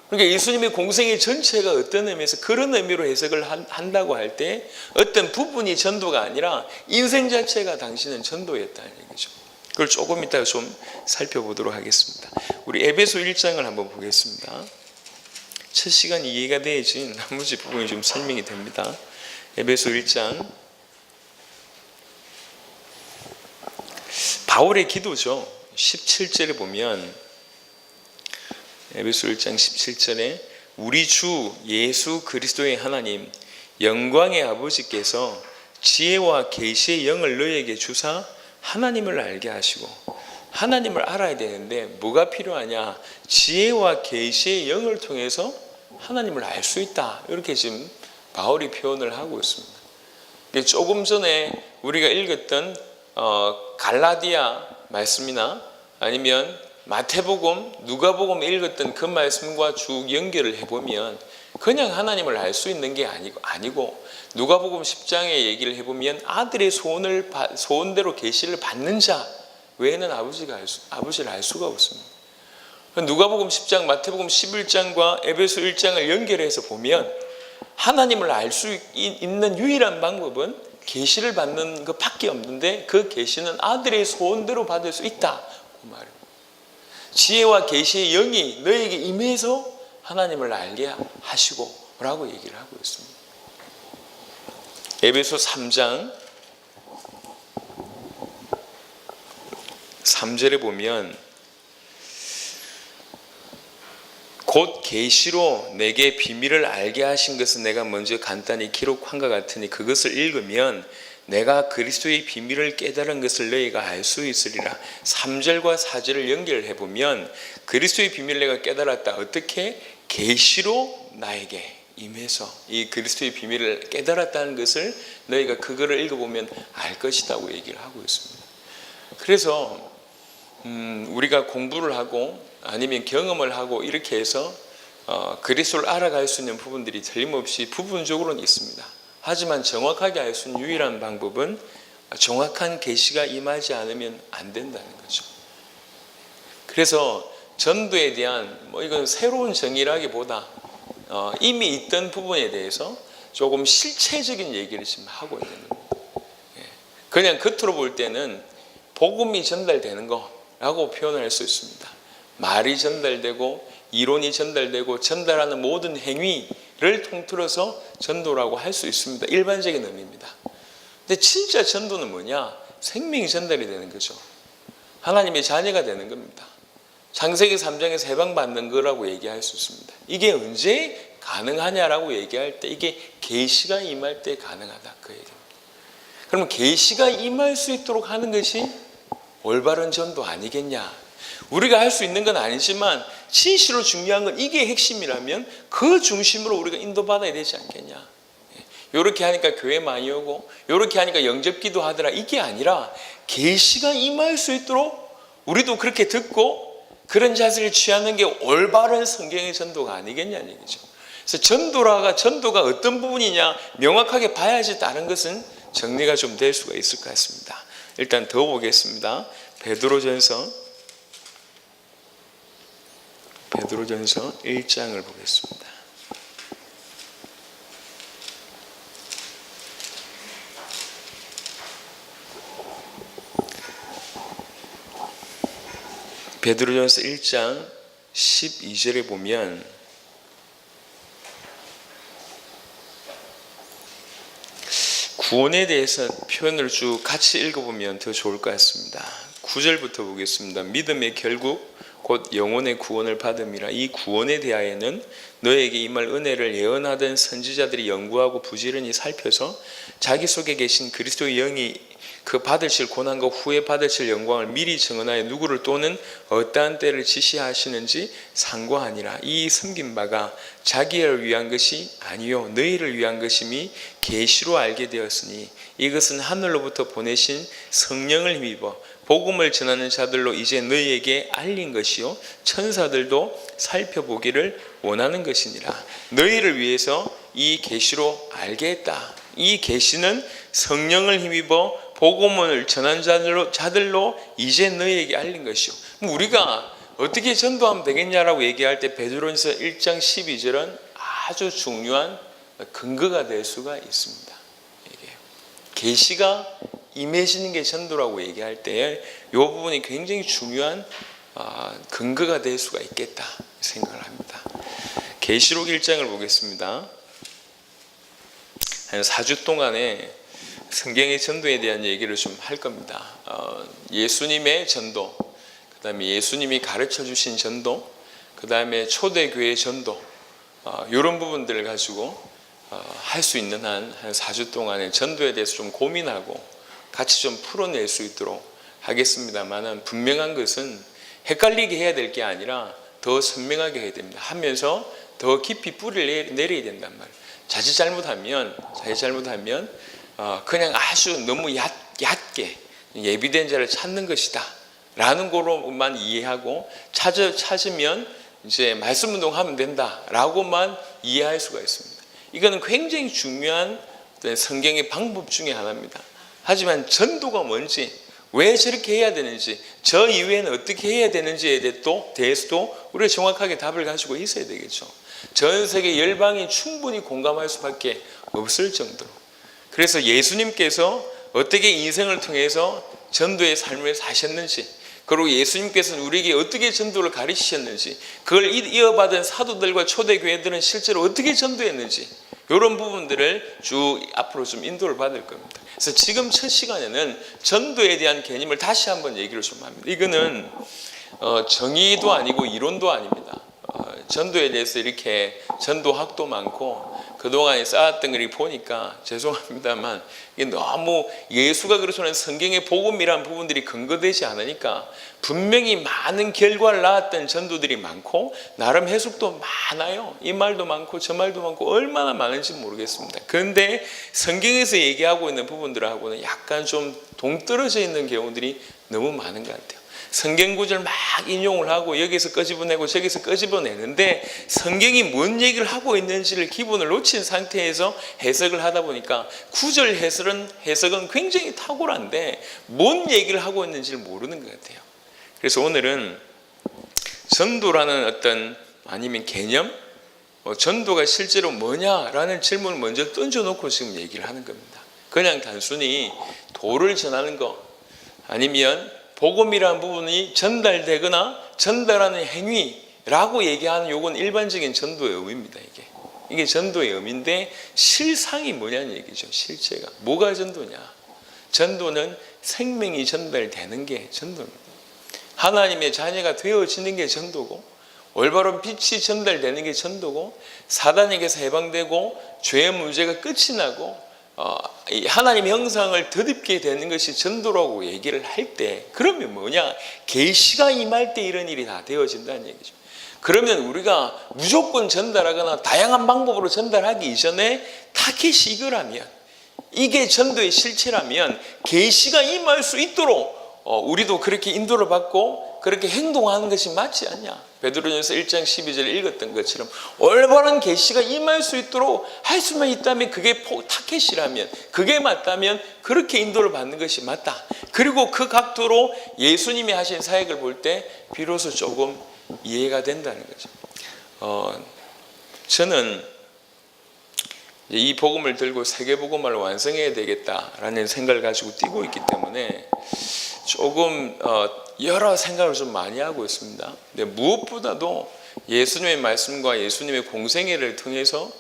그러니까 예수님의 공생의 전체가 어떤 의미에서 그런 의미로 해석을 한다고 할 때 어떤 부분이 전도가 아니라 인생 자체가 당신은 전도였다는 얘기죠. 그걸 조금 이따가 좀 살펴보도록 하겠습니다. 우리 에베소 1장을 한번 보겠습니다. 첫 시간 이해가 돼야지 나머지 부분이 좀 설명이 됩니다. 에베소 1장, 바울의 기도죠. 17절에 보면, 에베소 1장 17절에 우리 주 예수 그리스도의 하나님 영광의 아버지께서 지혜와 계시의 영을 너희에게 주사 하나님을 알게 하시고, 하나님을 알아야 되는데 뭐가 필요하냐? 지혜와 계시의 영을 통해서 하나님을 알 수 있다. 이렇게 지금 바울이 표현을 하고 있습니다. 조금 전에 우리가 읽었던 갈라디아 말씀이나 아니면 마태복음, 누가복음 읽었던 그 말씀과 쭉 연결을 해보면 그냥 하나님을 알 수 있는 게 아니고 누가복음 10장에 얘기를 해보면 아들의 소원대로 계시를 받는 자 외에는 아버지를 알 수가 없습니다. 누가복음 10장, 마태복음 11장과 에베소 1장을 연결해서 보면 하나님을 알 수 있는 유일한 방법은 계시를 받는 것밖에 없는데, 그 계시는 아들의 소원대로 받을 수 있다, 그 말입니다. 지혜와 계시의 영이 너에게 임해서 하나님을 알게 하시고 라고 얘기를 하고 있습니다. 에베소 3장 3절에 보면 곧 계시로 내게 비밀을 알게 하신 것은 내가 먼저 간단히 기록한 것 같으니 그것을 읽으면 내가 그리스도의 비밀을 깨달은 것을 너희가 알 수 있으리라. 3절과 4절을 연결해 보면 그리스도의 비밀을 내가 깨달았다. 어떻게? 계시로 나에게 임해서 이 그리스도의 비밀을 깨달았다는 것을 너희가 그거를 읽어보면 알 것이라고 얘기를 하고 있습니다. 그래서 우리가 공부를 하고 아니면 경험을 하고 이렇게 해서 그리스도를 알아갈 수 있는 부분들이 틀림없이 부분적으로는 있습니다. 하지만 정확하게 알 수 있는 유일한 방법은 정확한 계시가 임하지 않으면 안 된다는 거죠. 그래서 전도에 대한 이건 새로운 정의라기보다 이미 있던 부분에 대해서 조금 실체적인 얘기를 지금 하고 있는 겁니다. 그냥 겉으로 볼 때는 복음이 전달되는 거라고 표현할 수 있습니다. 말이 전달되고 이론이 전달되고 전달하는 모든 행위를 통틀어서 전도라고 할 수 있습니다. 일반적인 의미입니다. 근데 진짜 전도는 뭐냐? 생명이 전달이 되는 거죠. 하나님의 자녀가 되는 겁니다. 창세기 3장에서 해방받는 거라고 얘기할 수 있습니다. 이게 언제 가능하냐라고 얘기할 때 이게 계시가 임할 때 가능하다, 그 얘기입니다. 그러면 계시가 임할 수 있도록 하는 것이 올바른 전도 아니겠냐? 우리가 할 수 있는 건 아니지만 진실로 중요한 건 이게 핵심이라면 그 중심으로 우리가 인도받아야 되지 않겠냐? 이렇게 하니까 교회 많이 오고 이렇게 하니까 영접기도 하더라, 이게 아니라 계시가 임할 수 있도록 우리도 그렇게 듣고 그런 자세를 취하는 게 올바른 성경의 전도가 아니겠냐는 얘기죠. 그래서 전도가 어떤 부분이냐 명확하게 봐야지 다른 것은 정리가 좀 될 수가 있을 것 같습니다. 일단 더 보겠습니다. 베드로전서 1장을 보겠습니다. 베드로전서 1장 12절에 보면 구원에 대해서 표현을 쭉 같이 읽어보면 더 좋을 것 같습니다. 9절부터 보겠습니다. 믿음의 결국 곧 영혼의 구원을 받음이라. 이 구원에 대하여는 너에게 임할 은혜를 예언하던 선지자들이 연구하고 부지런히 살펴서 자기 속에 계신 그리스도의 영이 그 받으실 고난과 후에 받으실 영광을 미리 증언하여 누구를 또는 어떠한 때를 지시하시는지 상고하니라. 이 섬긴 바가 자기를 위한 것이 아니요 너희를 위한 것임이 계시로 알게 되었으니 이것은 하늘로부터 보내신 성령을 힘입어 복음을 전하는 자들로 이제 너희에게 알린 것이요 천사들도 살펴보기를 원하는 것이니라. 너희를 위해서 이 계시로 알게 했다. 이 계시는 성령을 힘입어 복음을 전한 자들로 이제 너희에게 알린 것이요. 우리가 어떻게 전도하면 되겠냐라고 얘기할 때 베드로전서 1장 12절은 아주 중요한 근거가 될 수가 있습니다. 계시가 임해지는 게 전도라고 얘기할 때 이 부분이 굉장히 중요한 근거가 될 수가 있겠다 생각을 합니다. 계시록 1장을 보겠습니다. 한 4주 동안에 성경의 전도에 대한 얘기를 좀 할 겁니다. 예수님의 전도, 그 다음에 예수님이 가르쳐 주신 전도, 그 다음에 초대교회 전도, 이런 부분들을 가지고 할 수 있는 한 4주 동안에 전도에 대해서 좀 고민하고 같이 좀 풀어낼 수 있도록 하겠습니다만, 분명한 것은 헷갈리게 해야 될 게 아니라 더 선명하게 해야 됩니다. 하면서 더 깊이 뿌리를 내려야 된단 말이에요. 자칫 잘못하면 그냥 아주 너무 얕게 예비된 자를 찾는 것이다 라는 거로만 이해하고 찾으면 이제 말씀 운동하면 된다 라고만 이해할 수가 있습니다. 이거는 굉장히 중요한 성경의 방법 중에 하나입니다. 하지만 전도가 뭔지, 왜 저렇게 해야 되는지, 저 이후에는 어떻게 해야 되는지에 대해서도 우리가 정확하게 답을 가지고 있어야 되겠죠. 전 세계 열방이 충분히 공감할 수밖에 없을 정도로. 그래서 예수님께서 어떻게 인생을 통해서 전도의 삶을 사셨는지, 그리고 예수님께서는 우리에게 어떻게 전도를 가르치셨는지, 그걸 이어받은 사도들과 초대교회들은 실제로 어떻게 전도했는지, 이런 부분들을 쭉 앞으로 좀 인도를 받을 겁니다. 그래서 지금 첫 시간에는 전도에 대한 개념을 다시 한번 얘기를 좀 합니다. 이거는 정의도 아니고 이론도 아닙니다. 전도에 대해서 이렇게 전도학도 많고 그동안에 쌓았던 걸 보니까 죄송합니다만 이게 너무 예수가 그러시는 성경의 복음이라는 부분들이 근거되지 않으니까 분명히 많은 결과를 낳았던 전도들이 많고 나름 해석도 많아요. 이 말도 많고 저 말도 많고 얼마나 많은지 모르겠습니다. 그런데 성경에서 얘기하고 있는 부분들하고는 약간 좀 동떨어져 있는 경우들이 너무 많은 것 같아요. 성경 구절 막 인용을 하고 여기서 끄집어내고 저기서 끄집어내는데 성경이 뭔 얘기를 하고 있는지를 기본을 놓친 상태에서 해석을 하다 보니까 구절 해석은 굉장히 탁월한데 뭔 얘기를 하고 있는지를 모르는 것 같아요. 그래서 오늘은 전도라는 어떤 아니면 개념, 전도가 실제로 뭐냐라는 질문을 먼저 던져놓고 지금 얘기를 하는 겁니다. 그냥 단순히 도를 전하는 거 아니면 복음이라는 부분이 전달되거나 전달하는 행위라고 얘기하는 요건 일반적인 전도의 의미입니다. 이게 전도의 의미인데 실상이 뭐냐는 얘기죠. 실제가 뭐가 전도냐? 전도는 생명이 전달되는 게 전도입니다. 하나님의 자녀가 되어지는 게 전도고, 올바른 빛이 전달되는 게 전도고, 사단에게서 해방되고 죄의 문제가 끝이 나고 하나님의 형상을 덧입게 되는 것이 전도라고 얘기를 할 때, 그러면 뭐냐? 계시가 임할 때 이런 일이 다 되어진다는 얘기죠. 그러면 우리가 무조건 전달하거나 다양한 방법으로 전달하기 이전에 타겟이 이거라면, 이게 전도의 실체라면 계시가 임할 수 있도록 우리도 그렇게 인도를 받고 그렇게 행동하는 것이 맞지 않냐? 베드로전서 1장 12절 읽었던 것처럼 올바른 계시가 임할 수 있도록 할 수만 있다면, 그게 타켓이라면, 그게 맞다면 그렇게 인도를 받는 것이 맞다. 그리고 그 각도로 예수님이 하신 사역을 볼 때 비로소 조금 이해가 된다는 거죠. 저는 이 복음을 들고 세계복음화를 완성해야 되겠다라는 생각을 가지고 뛰고 있기 때문에 조금 여러 생각을 좀 많이 하고 있습니다. 근데 무엇보다도 예수님의 말씀과 예수님의 공생애를 통해서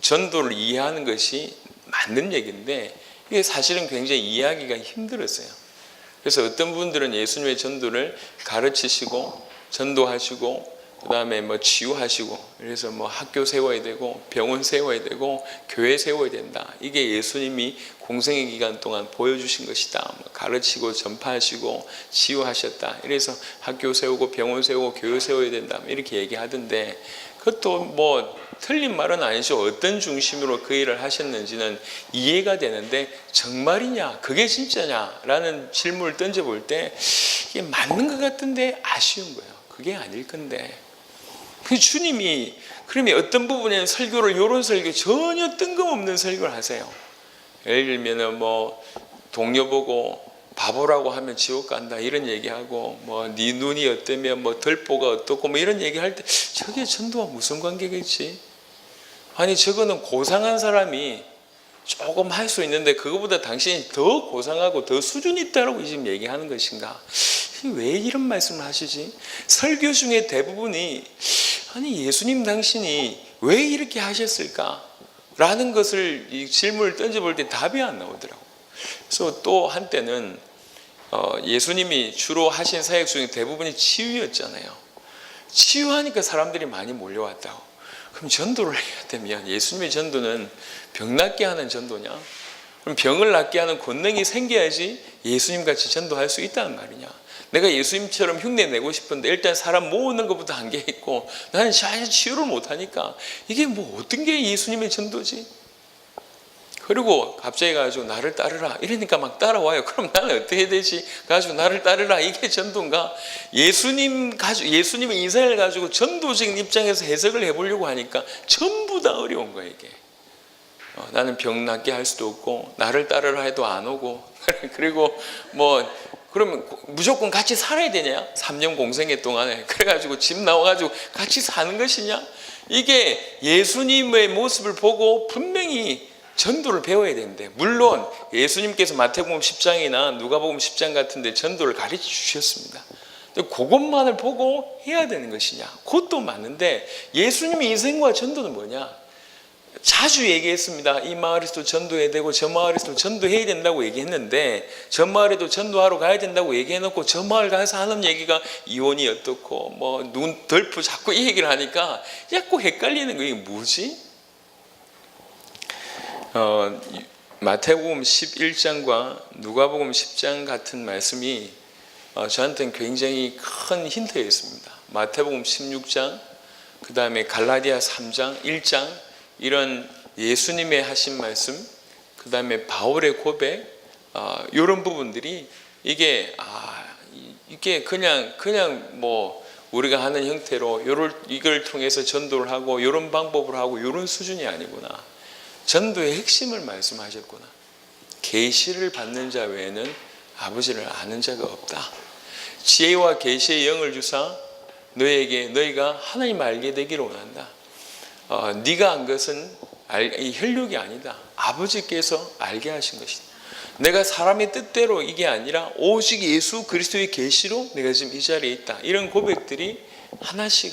전도를 이해하는 것이 맞는 얘기인데, 이게 사실은 굉장히 이해하기가 힘들었어요. 그래서 어떤 분들은 예수님의 전도를 가르치시고 전도하시고 그 다음에 뭐 치유하시고, 그래서 뭐 학교 세워야 되고 병원 세워야 되고 교회 세워야 된다, 이게 예수님이 공생의 기간 동안 보여주신 것이다, 뭐 가르치고 전파하시고 치유하셨다, 이래서 학교 세우고 병원 세우고 교회 세워야 된다, 이렇게 얘기하던데, 그것도 뭐 틀린 말은 아니죠. 어떤 중심으로 그 일을 하셨는지는 이해가 되는데, 정말이냐, 그게 진짜냐 라는 질문을 던져볼 때 이게 맞는 것 같은데 아쉬운 거예요. 그게 아닐 건데, 그 주님이 그러면 어떤 부분에는 설교를, 이런 설교 전혀 뜬금없는 설교를 하세요. 예를 들면 뭐 동료 보고 바보라고 하면 지옥 간다 이런 얘기하고, 뭐 네 눈이 어떠면 뭐 들보가 어떻고 뭐 이런 얘기할 때, 저게 전도와 무슨 관계겠지? 아니 저거는 고상한 사람이 조금 할 수 있는데 그거보다 당신이 더 고상하고 더 수준이 있다라고 지금 얘기하는 것인가? 왜 이런 말씀을 하시지? 설교 중에 대부분이 아니 예수님 당신이 왜 이렇게 하셨을까? 라는 것을 이 질문을 던져볼 때 답이 안 나오더라고요. 그래서 또 한때는 예수님이 주로 하신 사역 중에 대부분이 치유였잖아요. 치유하니까 사람들이 많이 몰려왔다고. 그럼 전도를 해야 되면 예수님의 전도는 병 낫게 하는 전도냐? 그럼 병을 낫게 하는 권능이 생겨야지 예수님 같이 전도할 수 있다는 말이냐? 내가 예수님처럼 흉내 내고 싶은데 일단 사람 모으는 것부터 한계 있고 나는 잘 치유를 못하니까 이게 뭐 어떤 게 예수님의 전도지? 그리고 갑자기 가지고 나를 따르라 이러니까 막 따라와요. 그럼 나는 어떻게 해야 되지? 가지고 나를 따르라, 이게 전도인가? 예수님의 인생을 가지고 전도적인 입장에서 해석을 해보려고 하니까 전부 다 어려운 거예요. 이게 나는 병 낫게 할 수도 없고 나를 따르라 해도 안 오고 그리고 뭐 그러면 무조건 같이 살아야 되냐? 3년 공생애 동안에 그래가지고 집 나와가지고 같이 사는 것이냐? 이게 예수님의 모습을 보고 분명히 전도를 배워야 되는데, 물론 예수님께서 마태복음 10장이나 누가복음 10장 같은 데 전도를 가르쳐 주셨습니다. 그것만을 보고 해야 되는 것이냐? 그것도 맞는데, 예수님의 인생과 전도는 뭐냐? 자주 얘기했습니다. 이 마을에서도 전도해야 되고 저 마을에서도 전도해야 된다고 얘기했는데, 저 마을에도 전도하러 가야 된다고 얘기해놓고 저 마을 가서 하는 얘기가 이혼이 어떻고 뭐 눈 덜프 자꾸 이 얘기를 하니까 자꾸 헷갈리는 거예요. 이게 뭐지? 마태복음 11장과 누가복음 10장 같은 말씀이 저한테는 굉장히 큰 힌트였습니다. 마태복음 16장, 그 다음에 갈라디아 3장, 1장, 이런 예수님의 하신 말씀, 그 다음에 바울의 고백, 이런 부분들이 이게 그냥 뭐 우리가 하는 형태로 이걸 통해서 전도를 하고 이런 방법을 하고 이런 수준이 아니구나. 전도의 핵심을 말씀하셨구나. 계시를 받는 자 외에는 아버지를 아는 자가 없다. 지혜와 계시의 영을 주사 너희가 하나님 알게 되기를 원한다. 네가 안 것은 혈육이 아니다. 아버지께서 알게 하신 것이다. 내가 사람의 뜻대로 이게 아니라 오직 예수 그리스도의 계시로 내가 지금 이 자리에 있다. 이런 고백들이 하나씩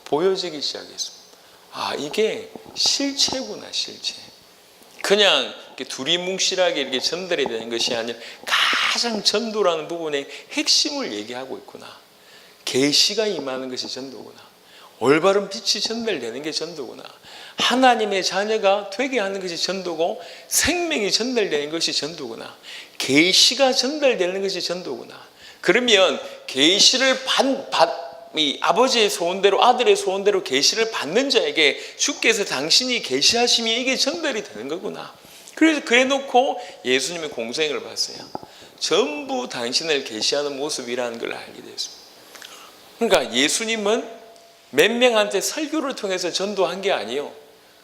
보여지기 시작했습니다. 이게 실체구나, 실체. 그냥 두리뭉실하게 이렇게 전달이 되는 것이 아니라 가장 전도라는 부분의 핵심을 얘기하고 있구나. 계시가 임하는 것이 전도구나. 올바른 빛이 전달되는 게 전도구나. 하나님의 자녀가 되게 하는 것이 전도고 생명이 전달되는 것이 전도구나. 계시가 전달되는 것이 전도구나. 그러면 계시를 이 아버지의 소원대로 아들의 소원대로 계시를 받는 자에게 주께서 당신이 계시하시면 이게 전달이 되는 거구나. 그래서 그래놓고 예수님의 공생을 봤어요. 전부 당신을 계시하는 모습이라는 걸 알게 됐습니다. 그러니까 예수님은 몇 명한테 설교를 통해서 전도한 게 아니에요.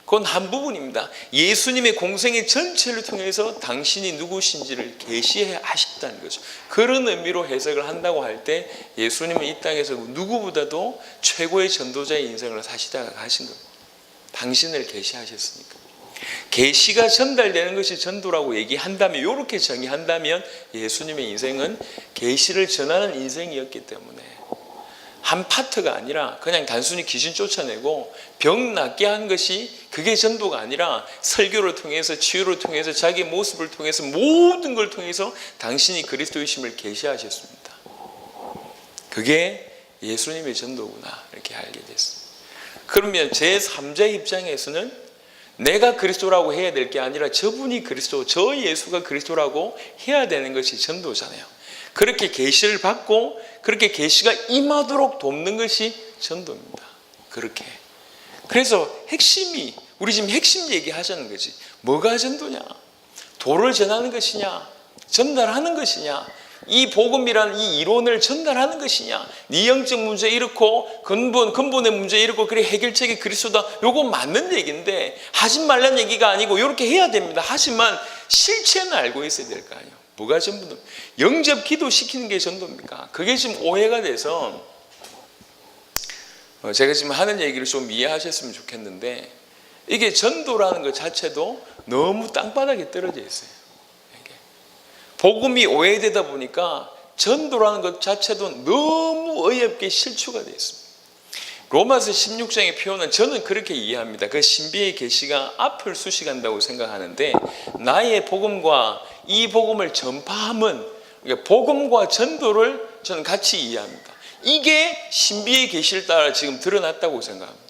그건 한 부분입니다. 예수님의 공생의 전체를 통해서 당신이 누구신지를 계시해 하셨다는 거죠. 그런 의미로 해석을 한다고 할 때 예수님은 이 땅에서 누구보다도 최고의 전도자의 인생을 사시다가 가신 겁니다. 당신을 계시하셨으니까. 계시가 전달되는 것이 전도라고 얘기한다면, 이렇게 정의한다면 예수님의 인생은 계시를 전하는 인생이었기 때문에 한 파트가 아니라 그냥 단순히 귀신 쫓아내고 병 낫게 한 것이 그게 전도가 아니라 설교를 통해서, 치유를 통해서, 자기 모습을 통해서, 모든 걸 통해서 당신이 그리스도이심을 계시하셨습니다. 그게 예수님의 전도구나, 이렇게 알게 됐습니다. 그러면 제3자의 입장에서는 내가 그리스도라고 해야 될 게 아니라 저분이 그리스도, 저 예수가 그리스도라고 해야 되는 것이 전도잖아요. 그렇게 계시를 받고 그렇게 계시가 임하도록 돕는 것이 전도입니다. 그렇게. 그래서 핵심이, 우리 지금 핵심 얘기하자는 거지. 뭐가 전도냐? 도를 전하는 것이냐? 전달하는 것이냐? 이 복음이라는 이 이론을 전달하는 것이냐? 네 영적 문제 이렇고 근본의 문제 이렇고 그래 해결책이 그리스도다. 요거 맞는 얘기인데 하지 말라는 얘기가 아니고 이렇게 해야 됩니다. 하지만 실체는 알고 있어야 될 거 아니에요. 뭐가 전부는 영접 기도 시키는 게 전도입니까? 그게 지금 오해가 돼서 제가 지금 하는 얘기를 좀 이해하셨으면 좋겠는데, 이게 전도라는 것 자체도 너무 땅바닥에 떨어져 있어요. 이게. 복음이 오해되다 보니까 전도라는 것 자체도 너무 어이없게 실추가 되어 있습니다. 로마서 16장의 표현은 저는 그렇게 이해합니다. 그 신비의 계시가 앞을 수식한다고 생각하는데, 나의 복음과 이 복음을 전파함은, 그러니까 복음과 전도를 저는 같이 이해합니다. 이게 신비의 계시를 따라 지금 드러났다고 생각합니다.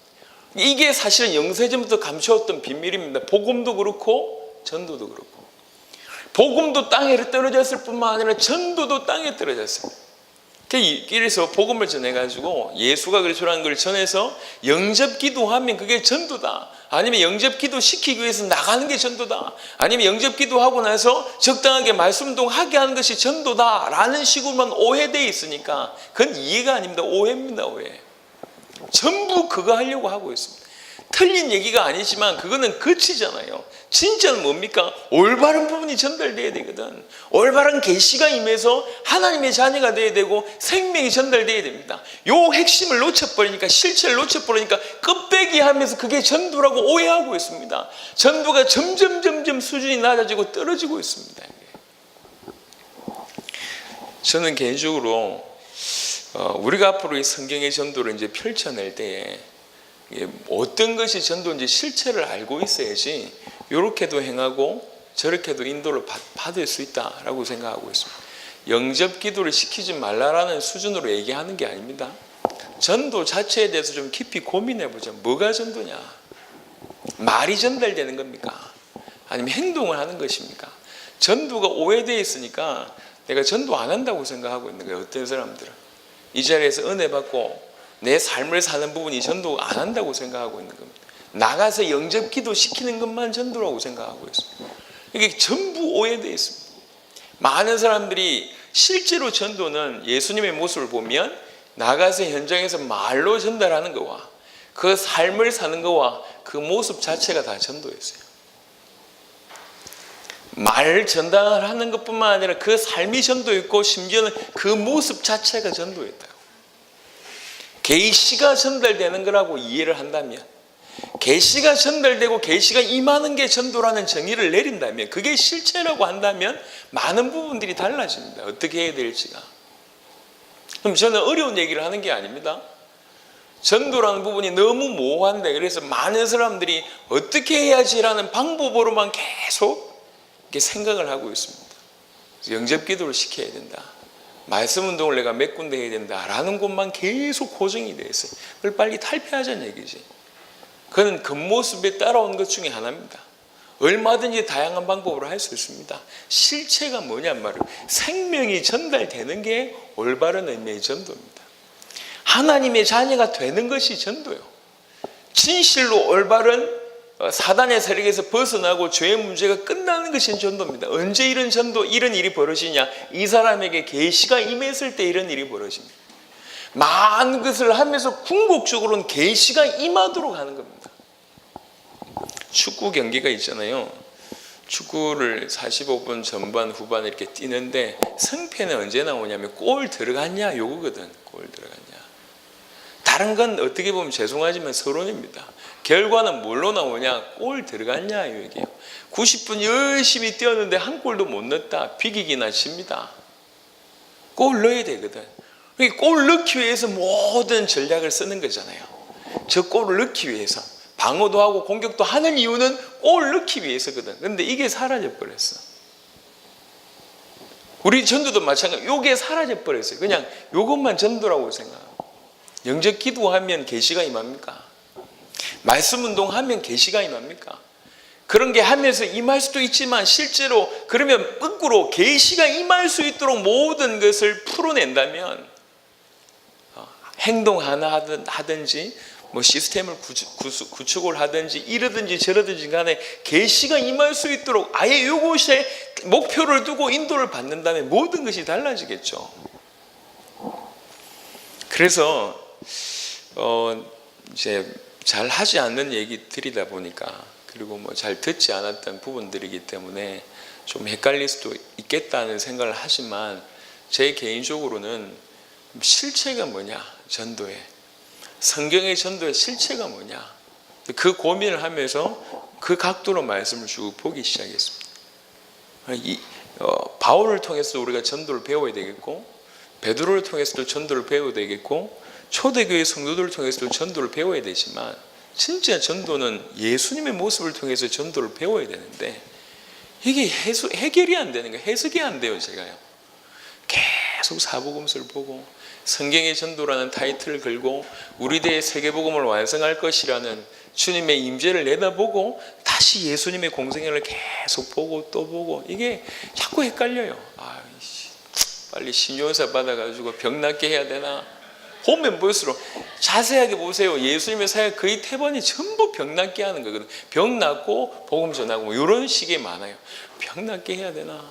이게 사실은 영세전부터 감추었던 비밀입니다. 복음도 그렇고 전도도 그렇고. 복음도 땅에 떨어졌을 뿐만 아니라 전도도 땅에 떨어졌습니다. 그래서 복음을 전해가지고 예수가 그리스도라는 걸 전해서 영접 기도하면 그게 전도다. 아니면 영접 기도 시키기 위해서 나가는 게 전도다. 아니면 영접 기도하고 나서 적당하게 말씀 운동하게 하는 것이 전도다. 라는 식으로만 오해되어 있으니까 그건 이해가 아닙니다. 오해입니다. 오해. 전부 그거 하려고 하고 있습니다. 틀린 얘기가 아니지만 그거는 거치잖아요. 진짜는 뭡니까? 올바른 부분이 전달돼야 되거든. 올바른 계시가 임해서 하나님의 자녀가 돼야 되고 생명이 전달돼야 됩니다. 요 핵심을 놓쳐버리니까, 실체를 놓쳐버리니까 끝배기 하면서 그게 전도라고 오해하고 있습니다. 전도가 점점 수준이 낮아지고 떨어지고 있습니다. 저는 개인적으로 우리가 앞으로 이 성경의 전도를 이제 펼쳐낼 때에 어떤 것이 전도인지 실체를 알고 있어야지 이렇게도 행하고 저렇게도 인도를 받을 수 있다라고 생각하고 있습니다. 영접 기도를 시키지 말라라는 수준으로 얘기하는 게 아닙니다. 전도 자체에 대해서 좀 깊이 고민해 보자. 뭐가 전도냐? 말이 전달되는 겁니까? 아니면 행동을 하는 것입니까? 전도가 오해되어 있으니까 내가 전도 안 한다고 생각하고 있는 거예요. 어떤 사람들은 이 자리에서 은혜 받고 내 삶을 사는 부분이 전도 안 한다고 생각하고 있는 겁니다. 나가서 영접 기도 시키는 것만 전도라고 생각하고 있습니다. 이게 전부 오해되어 있습니다. 많은 사람들이 실제로 전도는 예수님의 모습을 보면 나가서 현장에서 말로 전달하는 것과 그 삶을 사는 것과 그 모습 자체가 다 전도였어요. 말 전달하는 것뿐만 아니라 그 삶이 전도였고 심지어는 그 모습 자체가 전도였다. 계시가 전달되는 거라고 이해를 한다면, 계시가 전달되고 계시가 임하는 게 전도라는 정의를 내린다면, 그게 실체라고 한다면 많은 부분들이 달라집니다. 어떻게 해야 될지가. 그럼 저는 어려운 얘기를 하는 게 아닙니다. 전도라는 부분이 너무 모호한데, 그래서 많은 사람들이 어떻게 해야지라는 방법으로만 계속 이렇게 생각을 하고 있습니다. 영접 기도를 시켜야 된다. 말씀 운동을 내가 몇 군데 해야 된다라는 것만 계속 고정이 되어 있어요. 그걸 빨리 탈피하자는 얘기지. 그건 겉모습에 따라온 것 중에 하나입니다. 얼마든지 다양한 방법으로 할 수 있습니다. 실체가 뭐냔 말이에요. 생명이 전달되는 게 올바른 의미의 전도입니다. 하나님의 자녀가 되는 것이 전도예요. 진실로 올바른 사단의 세력에서 벗어나고 죄의 문제가 끝나는 것이 전도입니다. 언제 이런 일이 벌어지냐? 이 사람에게 계시가 임했을 때 이런 일이 벌어집니다. 많은 것을 하면서 궁극적으로는 계시가 임하도록 하는 겁니다. 축구 경기가 있잖아요. 축구를 45분 전반 후반 이렇게 뛰는데 승패는 언제 나오냐면 골 들어갔냐 요거거든. 골 들어갔냐. 다른 건 어떻게 보면 죄송하지만 서론입니다. 결과는 뭘로 나오냐? 골 들어갔냐 이 얘기예요. 90분 열심히 뛰었는데 한 골도 못 넣었다. 비기기나 집니다. 골 넣어야 되거든. 골 넣기 위해서 모든 전략을 쓰는 거잖아요. 저 골을 넣기 위해서 방어도 하고 공격도 하는 이유는 골 넣기 위해서거든. 그런데 이게 사라져 버렸어. 우리 전도도 마찬가지. 요게 사라져 버렸어요. 그냥 요것만 전도라고 생각하고. 영적 기도하면 계시가 임합니까? 말씀 운동하면 계시가 임합니까? 그런 게 하면서 임할 수도 있지만 실제로 그러면 거꾸로 계시가 임할 수 있도록 모든 것을 풀어낸다면 행동 하나 하든지 뭐 시스템을 구축을 하든지 이러든지 저러든지 간에 계시가 임할 수 있도록 아예 이곳에 목표를 두고 인도를 받는다면 모든 것이 달라지겠죠. 그래서 이제 잘 하지 않는 얘기 드리다 보니까 그리고 뭐 잘 듣지 않았던 부분들이기 때문에 좀 헷갈릴 수도 있겠다는 생각을 하지만 제 개인적으로는 실체가 뭐냐, 전도의 성경의 전도의 실체가 뭐냐, 그 고민을 하면서 그 각도로 말씀을 쭉 보기 시작했습니다. 바울을 통해서 우리가 전도를 배워야 되겠고, 베드로를 통해서도 전도를 배워야 되겠고, 초대교회 성도들을 통해서도 전도를 배워야 되지만 진짜 전도는 예수님의 모습을 통해서 전도를 배워야 되는데 이게 해결이 안 되는 거예요. 해석이 안 돼요. 제가요. 계속 사복음서를 보고 성경의 전도라는 타이틀을 걸고 우리 대의 세계복음을 완성할 것이라는 주님의 임재를 내다보고 다시 예수님의 공생애를 계속 보고 또 보고 이게 자꾸 헷갈려요. 빨리 신유원사 받아가지고 병 낫게 해야 되나? 보면 볼수록 자세하게 보세요. 예수님의 사역 거의 태반이 전부 병 낫게 하는 거거든요. 병 낫고 복음 전하고 뭐 이런 식이 많아요. 병 낫게 해야 되나?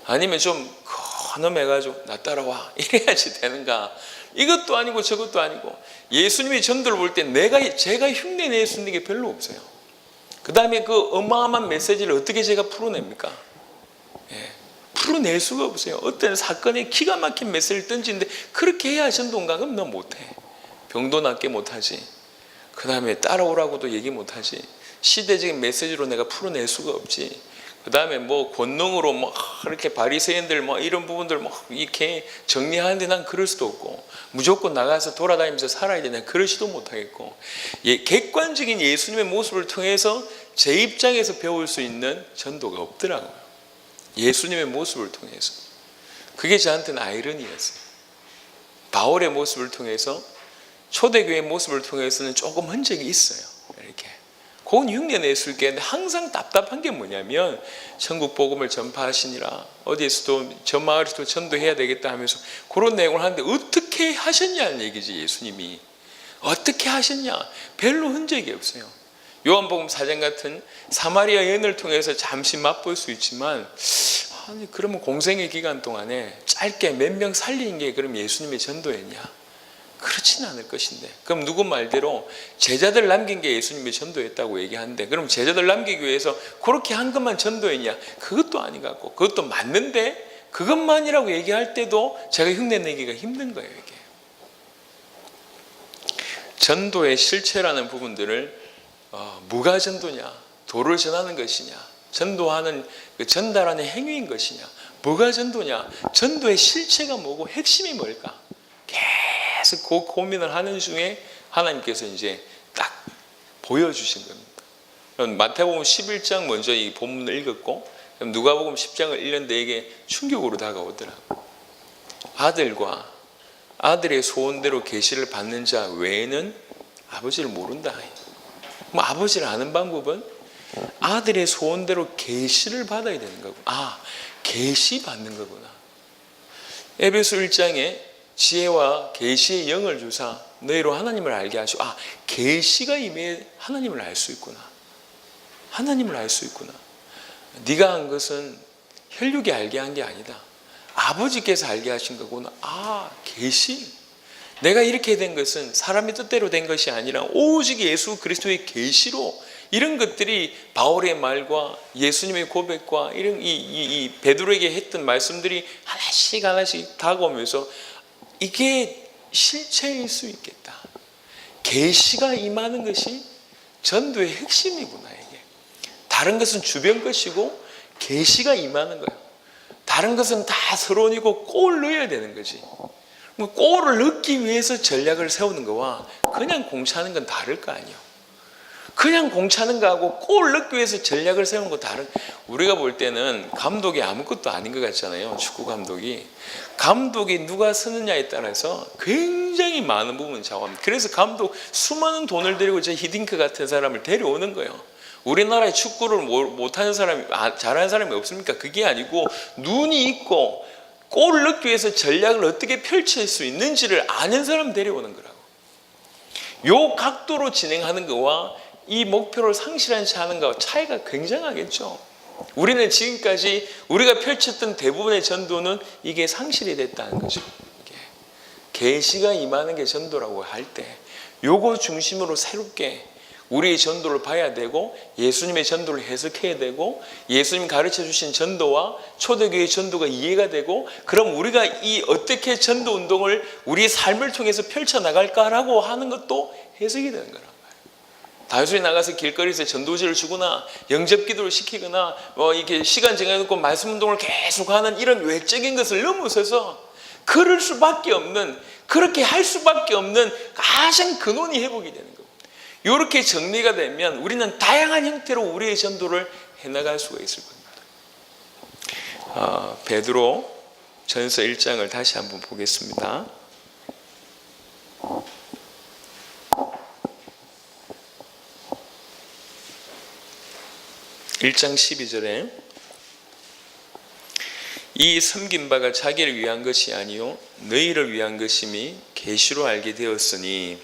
아니면 좀 건엄해가지고 나 따라와 이래야지 되는가? 이것도 아니고 저것도 아니고 예수님의 전도를 볼 때 제가 흉내낼 수 있는 게 별로 없어요. 그 다음에 그 어마어마한 메시지를 어떻게 제가 풀어냅니까? 풀어낼 수가 없어요. 어떤 사건에 기가 막힌 메시지를 던지는데 그렇게 해야 전도인가? 그럼 너 못해. 병도 낫게 못하지. 그 다음에 따라오라고도 얘기 못하지. 시대적인 메시지로 내가 풀어낼 수가 없지. 그 다음에 뭐 권능으로 뭐 이렇게 바리새인들 뭐 이런 부분들 뭐 이렇게 정리하는데 난 그럴 수도 없고 무조건 나가서 돌아다니면서 살아야 되냐 그러지도 못하겠고 객관적인 예수님의 모습을 통해서 제 입장에서 배울 수 있는 전도가 없더라고요. 예수님의 모습을 통해서. 그게 저한테는 아이러니였어요. 바울의 모습을 통해서 초대교회의 모습을 통해서는 조금 흔적이 있어요. 이렇게. 그건 흉내낼 수 있겠는데 항상 답답한 게 뭐냐면 천국 복음을 전파하시니라 어디에서도 저 마을에서도 전도해야 되겠다 하면서 그런 내용을 하는데 어떻게 하셨냐는 얘기지. 예수님이 어떻게 하셨냐 별로 흔적이 없어요. 요한복음 4장 같은 사마리아 여인을 통해서 잠시 맛볼 수 있지만 그러면 공생의 기간 동안에 짧게 몇 명 살린 게 그럼 예수님의 전도였냐? 그렇지는 않을 것인데 그럼 누구 말대로 제자들 남긴 게 예수님의 전도였다고 얘기하는데 그럼 제자들 남기기 위해서 그렇게 한 것만 전도였냐? 그것도 아닌 것 같고 그것도 맞는데 그것만이라고 얘기할 때도 제가 흉내내기가 힘든 거예요. 이게 전도의 실체라는 부분들을 무가 전도냐, 도를 전하는 것이냐, 전도하는 전달하는 행위인 것이냐, 뭐가 전도냐, 전도의 실체가 뭐고 핵심이 뭘까? 계속 그 고민을 하는 중에 하나님께서 이제 딱 보여주신 겁니다. 마태복음 11장 먼저 이 본문을 읽었고 누가복음 10장을 읽는데 이게 충격으로 다가오더라고요. 아들과 아들의 소원대로 계시를 받는 자 외에는 아버지를 모른다. 뭐 아버지를 아는 방법은 아들의 소원대로 계시를 받아야 되는 거고 계시 받는 거구나. 에베소 1장에 지혜와 계시의 영을 주사 너희로 하나님을 알게 하시고 계시가 임해 하나님을 알 수 있구나. 하나님을 알 수 있구나. 네가 한 것은 혈육이 알게 한 게 아니다. 아버지께서 알게 하신 거구나. 계시. 내가 이렇게 된 것은 사람의 뜻대로 된 것이 아니라 오직 예수 그리스도의 계시로 이런 것들이 바울의 말과 예수님의 고백과 이런 이 베드로에게 했던 말씀들이 하나씩 하나씩 다가오면서 이게 실체일 수 있겠다. 계시가 임하는 것이 전도의 핵심이구나. 이게 다른 것은 주변 것이고 계시가 임하는 거예요. 다른 것은 다 서론이고 꼴을 넣어야 되는 거지. 꼴을 넣기 위해서 전략을 세우는 거와 그냥 공차는 건 다를 거 아니에요. 그냥 공차는 거하고 꼴을 넣기 위해서 전략을 세우는 거 다른. 우리가 볼 때는 감독이 아무것도 아닌 것 같잖아요. 축구 감독이 누가 쓰느냐에 따라서 굉장히 많은 부분을 좌우합니다. 그래서 감독 수많은 돈을 들이고 저 히딩크 같은 사람을 데려오는 거예요. 우리나라에 축구를 못하는 사람이, 잘하는 사람이 없습니까? 그게 아니고 눈이 있고 골을 넣기 위해서 전략을 어떻게 펼칠 수 있는지를 아는 사람 데려오는 거라고. 요 각도로 진행하는 거와 이 목표를 상실한 채 하는 거와 차이가 굉장하겠죠. 우리는 지금까지 우리가 펼쳤던 대부분의 전도는 이게 상실이 됐다는 거죠. 계시가 임하는 게 전도라고 할 때 요거 중심으로 새롭게 우리의 전도를 봐야 되고 예수님의 전도를 해석해야 되고 예수님 가르쳐 주신 전도와 초대교회의 전도가 이해가 되고 그럼 우리가 이 어떻게 전도 운동을 우리의 삶을 통해서 펼쳐나갈까라고 하는 것도 해석이 되는 거란 말이에요. 단순히 나가서 길거리에서 전도지를 주거나 영접기도를 시키거나 이렇게 시간 정해놓고 말씀 운동을 계속하는 이런 외적인 것을 넘어서서 그럴 수밖에 없는, 그렇게 할 수밖에 없는 가장 근원이 회복이 되는 거예요. 이렇게 정리가 되면 우리는 다양한 형태로 우리의 전도를 해나갈 수가 있을 겁니다. 베드로 전서 1장을 다시 한번 보겠습니다. 1장 12절에 이 섬긴 바가 자기를 위한 것이 아니요 너희를 위한 것임이 계시로 알게 되었으니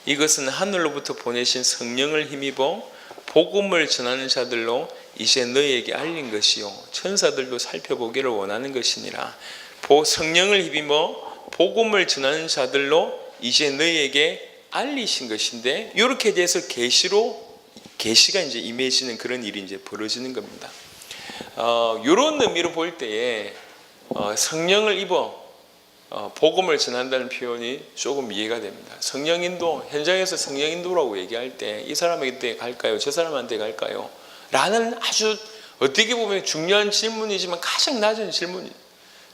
이것은 하늘로부터 보내신 성령을 힘입어 복음을 전하는 자들로 이제 너희에게 알린 것이요 천사들도 살펴보기를 원하는 것이니라. 성령을 힘입어 복음을 전하는 자들로 이제 너희에게 알리신 것인데 이렇게 돼서 계시가 이제 임해지는 그런 일이 이제 벌어지는 겁니다. 이런 의미로 볼 때에 성령을 입어 복음을 전한다는 표현이 조금 이해가 됩니다. 성령인도, 현장에서 성령인도라고 얘기할 때 이 사람에게 갈까요? 저 사람한테 갈까요? 라는 아주 어떻게 보면 중요한 질문이지만 가장 낮은 질문이에요.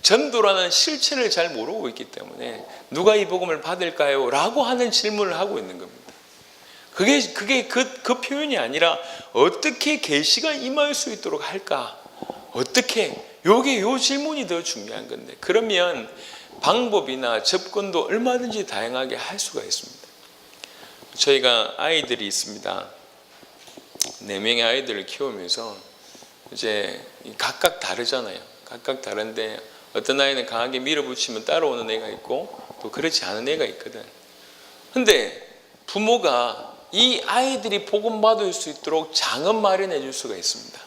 전도라는 실체를 잘 모르고 있기 때문에 누가 이 복음을 받을까요? 라고 하는 질문을 하고 있는 겁니다. 그게 그 표현이 아니라 어떻게 계시가 임할 수 있도록 할까? 어떻게? 요 질문이 더 중요한 건데 그러면 방법이나 접근도 얼마든지 다양하게 할 수가 있습니다. 저희가 아이들이 있습니다. 4명의 아이들을 키우면서 이제 각각 다르잖아요. 각각 다른데 어떤 아이는 강하게 밀어붙이면 따라오는 애가 있고 또 그렇지 않은 애가 있거든. 근데 부모가 이 아이들이 복음 받을 수 있도록 장은 마련해 줄 수가 있습니다.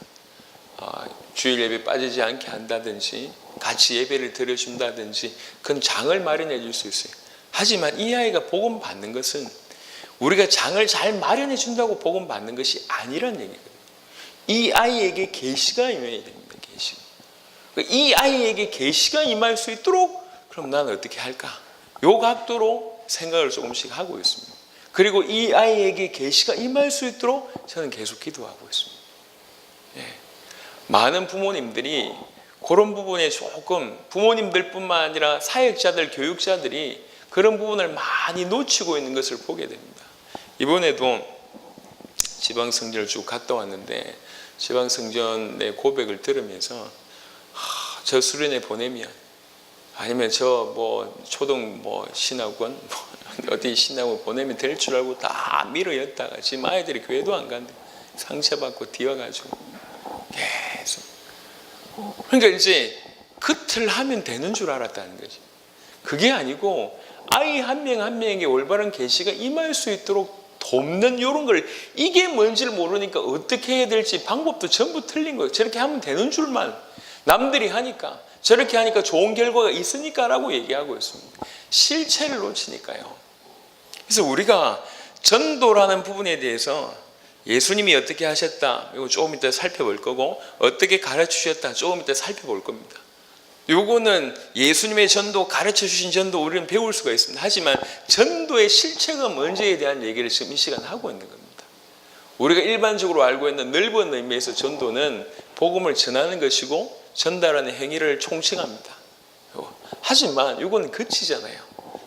주일 예배 빠지지 않게 한다든지 같이 예배를 드려준다든지 그건 장을 마련해 줄 수 있어요. 하지만 이 아이가 복음 받는 것은 우리가 장을 잘 마련해 준다고 복음 받는 것이 아니란 얘기거든요. 이 아이에게 계시가 임해야 됩니다. 계시가. 이 아이에게 계시가 임할 수 있도록 그럼 나는 어떻게 할까? 요 각도로 생각을 조금씩 하고 있습니다. 그리고 이 아이에게 계시가 임할 수 있도록 저는 계속 기도하고 있습니다. 많은 부모님들이 그런 부분에 조금 부모님들뿐만 아니라 사역자들, 교육자들이 그런 부분을 많이 놓치고 있는 것을 보게 됩니다. 이번에도 지방성전을 쭉 갔다 왔는데 지방성전의 고백을 들으면서 저 수련회 보내면 아니면 저 초등 신학원 어디 신학원 보내면 될 줄 알고 다 밀어였다가 지금 아이들이 교회도 안 간대. 상처받고 뛰어가지고 계속. 그러니까 이제 그 틀 하면 되는 줄 알았다는 거지. 그게 아니고 아이 한 명 한 명에게 올바른 계시가 임할 수 있도록 돕는 이런 걸 이게 뭔지를 모르니까 어떻게 해야 될지 방법도 전부 틀린 거예요. 저렇게 하면 되는 줄만 남들이 하니까 저렇게 하니까 좋은 결과가 있으니까 라고 얘기하고 있습니다. 실체를 놓치니까요. 그래서 우리가 전도라는 부분에 대해서 예수님이 어떻게 하셨다, 이거 조금 이따 살펴볼 거고, 어떻게 가르치셨다 조금 이따 살펴볼 겁니다. 요거는 예수님의 전도, 가르쳐 주신 전도 우리는 배울 수가 있습니다. 하지만 전도의 실체가 뭔지에 대한 얘기를 지금 이 시간 하고 있는 겁니다. 우리가 일반적으로 알고 있는 넓은 의미에서 전도는 복음을 전하는 것이고 전달하는 행위를 총칭합니다. 하지만 이거는 그치잖아요.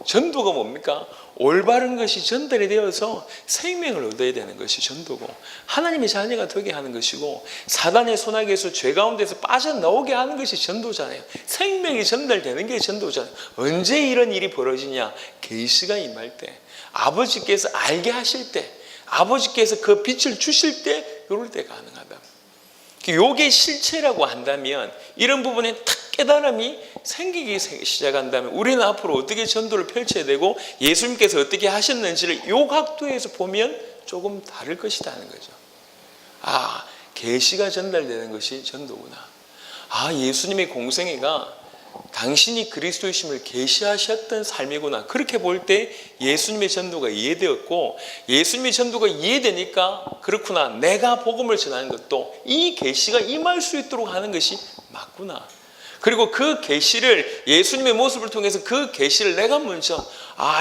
전도가 뭡니까? 올바른 것이 전달이 되어서 생명을 얻어야 되는 것이 전도고, 하나님의 자녀가 되게 하는 것이고, 사단의 손아귀에서 죄 가운데서 빠져나오게 하는 것이 전도잖아요. 생명이 전달되는 게 전도잖아요. 언제 이런 일이 벌어지냐? 계시가 임할 때, 아버지께서 알게 하실 때, 아버지께서 그 빛을 주실 때, 이럴 때 가능하다. 요게 실체라고 한다면, 이런 부분에 탁 깨달음이 생기기 시작한다면 우리는 앞으로 어떻게 전도를 펼쳐야 되고 예수님께서 어떻게 하셨는지를 요 각도에서 보면 조금 다를 것이다 하는 거죠. 아, 계시가 전달되는 것이 전도구나. 아, 예수님의 공생애가 당신이 그리스도이심을 계시하셨던 삶이구나. 그렇게 볼 때 예수님의 전도가 이해되었고, 예수님의 전도가 이해되니까 그렇구나, 내가 복음을 전하는 것도 이 계시가 임할 수 있도록 하는 것이 맞구나. 그리고 그 계시를, 예수님의 모습을 통해서 그 계시를 내가 먼저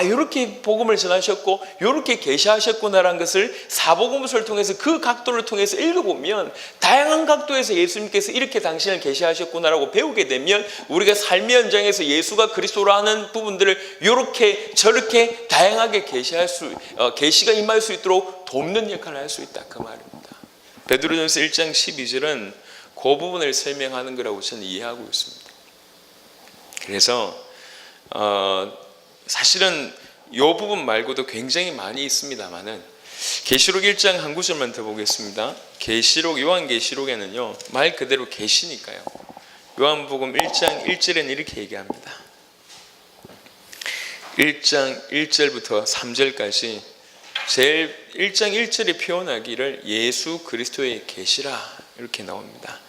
이렇게 복음을 전하셨고 이렇게 계시하셨구나라는 것을 사복음서를 통해서 그 각도를 통해서 읽어보면, 다양한 각도에서 예수님께서 이렇게 당신을 계시하셨구나라고 배우게 되면 우리가 삶의 현장에서 예수가 그리스도라는 부분들을 이렇게 저렇게 다양하게 계시가 임할 수 있도록 돕는 역할을 할 수 있다, 그 말입니다. 베드로전서 1장 12절은 그 부분을 설명하는 거라고 저는 이해하고 있습니다. 그래서 사실은 이 부분 말고도 굉장히 많이 있습니다만은, 계시록 1장 한 구절만 더 보겠습니다. 계시록, 요한계시록에는요, 말 그대로 계시니까요. 요한복음 1장 1절에는 이렇게 얘기합니다. 1장 1절부터 3절까지 제일 1장 1절에 표현하기를 예수 그리스도의 계시라 이렇게 나옵니다.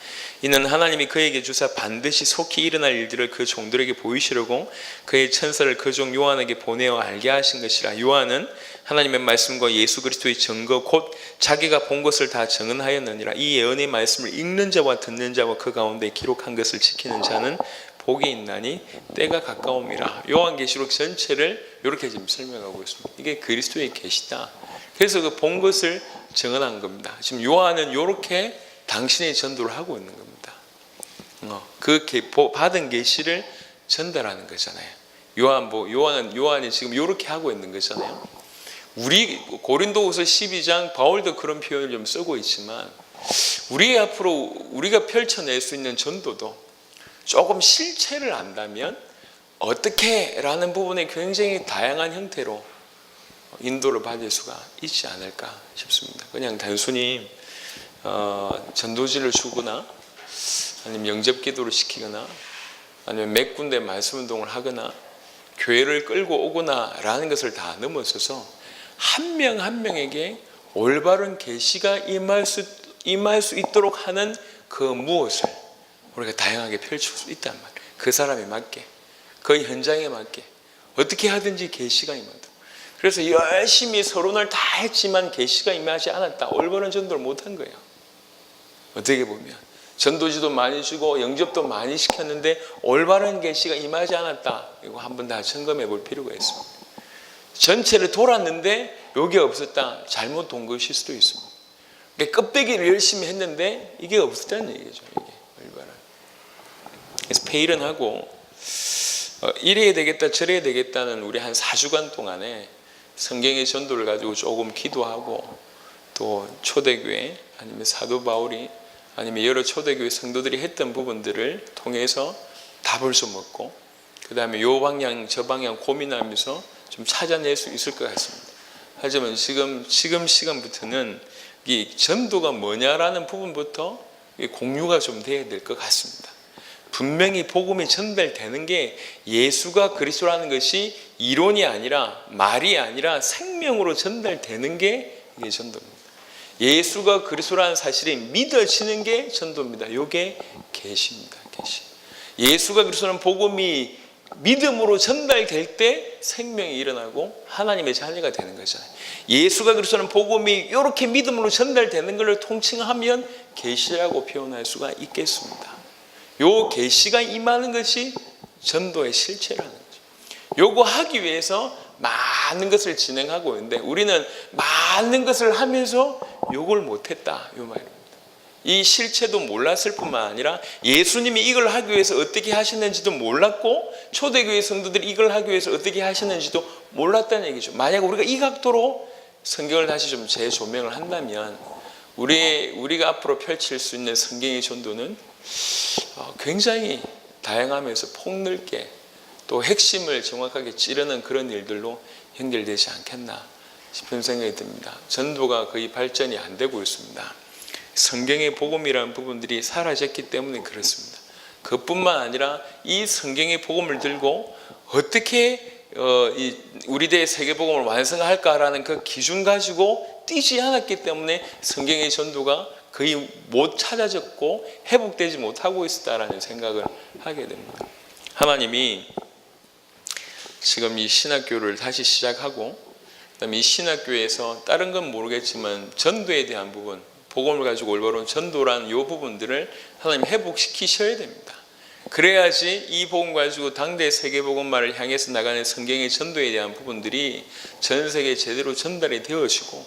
이는 하나님이 그에게 주사 반드시 속히 일어날 일들을 그 종들에게 보이시려고 그의 천사를 그 종 요한에게 보내어 알게 하신 것이라. 요한은 하나님의 말씀과 예수 그리스도의 증거 곧 자기가 본 것을 다 증언하였느니라. 이 예언의 말씀을 읽는 자와 듣는 자와 그 가운데 기록한 것을 지키는 자는 복이 있나니 때가 가까움이라. 요한계시록 전체를 이렇게 지금 설명하고 있습니다. 이게 그리스도의 계시다. 그래서 그 본 것을 증언한 겁니다. 지금 요한은 이렇게 당신의 전도를 하고 있는 겁니다. 그 받은 계시를 전달하는 거잖아요. 요한이 지금 이렇게 하고 있는 거잖아요. 우리 고린도후서 12장 바울도 그런 표현을 좀 쓰고 있지만, 우리 앞으로 우리가 펼쳐낼 수 있는 전도도 조금 실체를 안다면 어떻게라는 부분에 굉장히 다양한 형태로 인도를 받을 수가 있지 않을까 싶습니다. 그냥 단순히 전도지를 주거나 아니면 영접 기도를 시키거나 아니면 몇 군데 말씀 운동을 하거나 교회를 끌고 오거나 라는 것을 다 넘어서서 한 명 한 명에게 올바른 계시가 임할 수 있도록 하는 그 무엇을 우리가 다양하게 펼칠 수 있단 말이에요. 그 사람에 맞게, 그 현장에 맞게 어떻게 하든지 계시가 임한다. 그래서 열심히 서론을 다 했지만 계시가 임하지 않았다, 올바른 전도를 못한 거예요. 어떻게 보면 전도지도 많이 주고 영접도 많이 시켰는데 올바른 계시가 임하지 않았다, 이거 한번 다 점검해 볼 필요가 있습니다. 전체를 돌았는데 여기 없었다, 잘못 돈 것일 수도 있습니다. 그러니까 껍데기를 열심히 했는데 이게 없었다는 얘기죠. 이게 올바른. 그래서 페일은 하고 이래야 되겠다 저래야 되겠다는 우리 한 4주간 동안에 성경의 전도를 가지고 조금 기도하고, 또 초대교회 아니면 사도 바울이 아니면 여러 초대교회 성도들이 했던 부분들을 통해서 답을 좀 얻고, 그 다음에 요 방향 저 방향 고민하면서 좀 찾아낼 수 있을 것 같습니다. 하지만 지금 시간부터는 이 전도가 뭐냐라는 부분부터 공유가 좀 돼야 될 것 같습니다. 분명히 복음이 전달되는 게 예수가 그리스도라는 것이 이론이 아니라 말이 아니라 생명으로 전달되는 게 이게 전도입니다. 예수가 그리스도라는 사실이 믿어지는 게 전도입니다. 이게 계시입니다. 계시. 예수가 그리스도라는 복음이 믿음으로 전달될 때 생명이 일어나고 하나님의 자녀가 되는 거잖아요. 예수가 그리스도는 복음이 이렇게 믿음으로 전달되는 것을 통칭하면 계시라고 표현할 수가 있겠습니다. 요 계시가 임하는 것이 전도의 실체라는 거죠. 요거 하기 위해서 많은 것을 진행하고 있는데 우리는 많은 것을 하면서 요걸 못했다 요 말입니다. 이 실체도 몰랐을 뿐만 아니라 예수님이 이걸 하기 위해서 어떻게 하시는지도 몰랐고 초대교회 성도들이 이걸 하기 위해서 어떻게 하시는지도 몰랐다는 얘기죠. 만약 우리가 이 각도로 성경을 다시 좀 재조명을 한다면 우리가 앞으로 펼칠 수 있는 성경의 전도는 굉장히 다양하면서 폭넓게 또 핵심을 정확하게 찌르는 그런 일들로 연결되지 않겠나 싶은 생각이 듭니다. 전도가 거의 발전이 안 되고 있습니다. 성경의 복음이라는 부분들이 사라졌기 때문에 그렇습니다. 그뿐만 아니라 이 성경의 복음을 들고 어떻게 우리들의 세계복음을 완성할까라는 그 기준 가지고 뛰지 않았기 때문에 성경의 전도가 거의 못 찾아졌고 회복되지 못하고 있었다라는 생각을 하게 됩니다. 하나님이 지금 이 신학교를 다시 시작하고 그다음에 이 신학교에서 다른 건 모르겠지만 전도에 대한 부분, 복음을 가지고 올바른 전도라는 이 부분들을 하나님 회복시키셔야 됩니다. 그래야지 이 복음 가지고 당대 세계복음화를 향해서 나가는 성경의 전도에 대한 부분들이 전 세계에 제대로 전달이 되어지고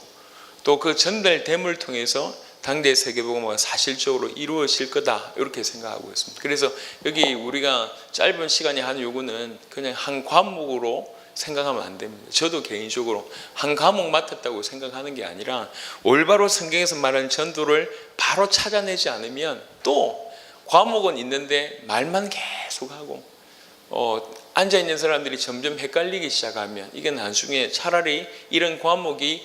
또 그 전달됨을 통해서 당대 세계복음화가 사실적으로 이루어질 거다 이렇게 생각하고 있습니다. 그래서 여기 우리가 짧은 시간에 하는 요구는 그냥 한 과목으로 생각하면 안 됩니다. 저도 개인적으로 한 과목 맡았다고 생각하는 게 아니라 올바로 성경에서 말하는 전도를 바로 찾아내지 않으면 또 과목은 있는데 말만 계속하고 앉아있는 사람들이 점점 헷갈리기 시작하면 이게 나중에 차라리 이런 과목이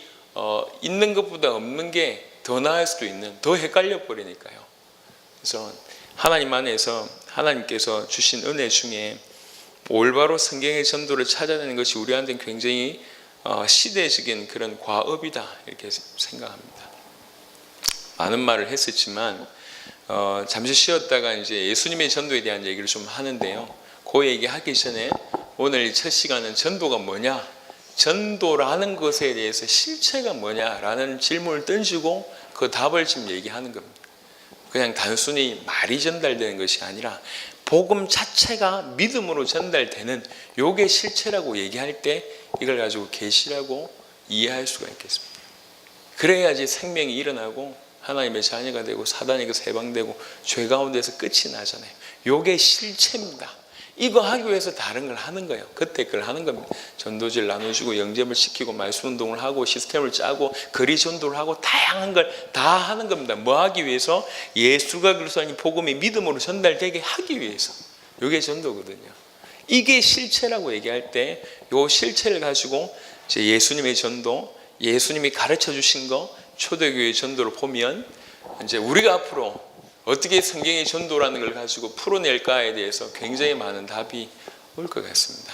있는 것보다 없는 게 더 나을 수도 있는, 더 헷갈려 버리니까요. 그래서 하나님 안에서 하나님께서 주신 은혜 중에 올바로 성경의 전도를 찾아내는 것이 우리한테는 굉장히 시대적인 그런 과업이다 이렇게 생각합니다. 많은 말을 했었지만 잠시 쉬었다가 이제 예수님의 전도에 대한 얘기를 좀 하는데요. 그 얘기하기 전에 오늘 첫 시간은 전도가 뭐냐? 전도라는 것에 대해서 실체가 뭐냐라는 질문을 던지고 그 답을 지금 얘기하는 겁니다. 그냥 단순히 말이 전달되는 것이 아니라 복음 자체가 믿음으로 전달되는 요게 실체라고 얘기할 때 이걸 가지고 계시라고 이해할 수가 있겠습니다. 그래야지 생명이 일어나고 하나님의 자녀가 되고 사단에게 해방되고 죄 가운데서 끝이 나잖아요. 요게 실체입니다. 이거 하기 위해서 다른 걸 하는 거예요. 그때 그걸 하는 겁니다. 전도지를 나눠주고 영접을 시키고 말씀 운동을 하고 시스템을 짜고 거리 전도를 하고 다양한 걸 다 하는 겁니다. 뭐 하기 위해서? 예수가 그리스도의 복음이 믿음으로 전달되게 하기 위해서. 이게 전도거든요. 이게 실체라고 얘기할 때 이 실체를 가지고 이제 예수님의 전도, 예수님이 가르쳐 주신 거 초대교회 전도를 보면 이제 우리가 앞으로 어떻게 성경의 전도라는 걸 가지고 풀어낼까에 대해서 굉장히 많은 답이 올 것 같습니다.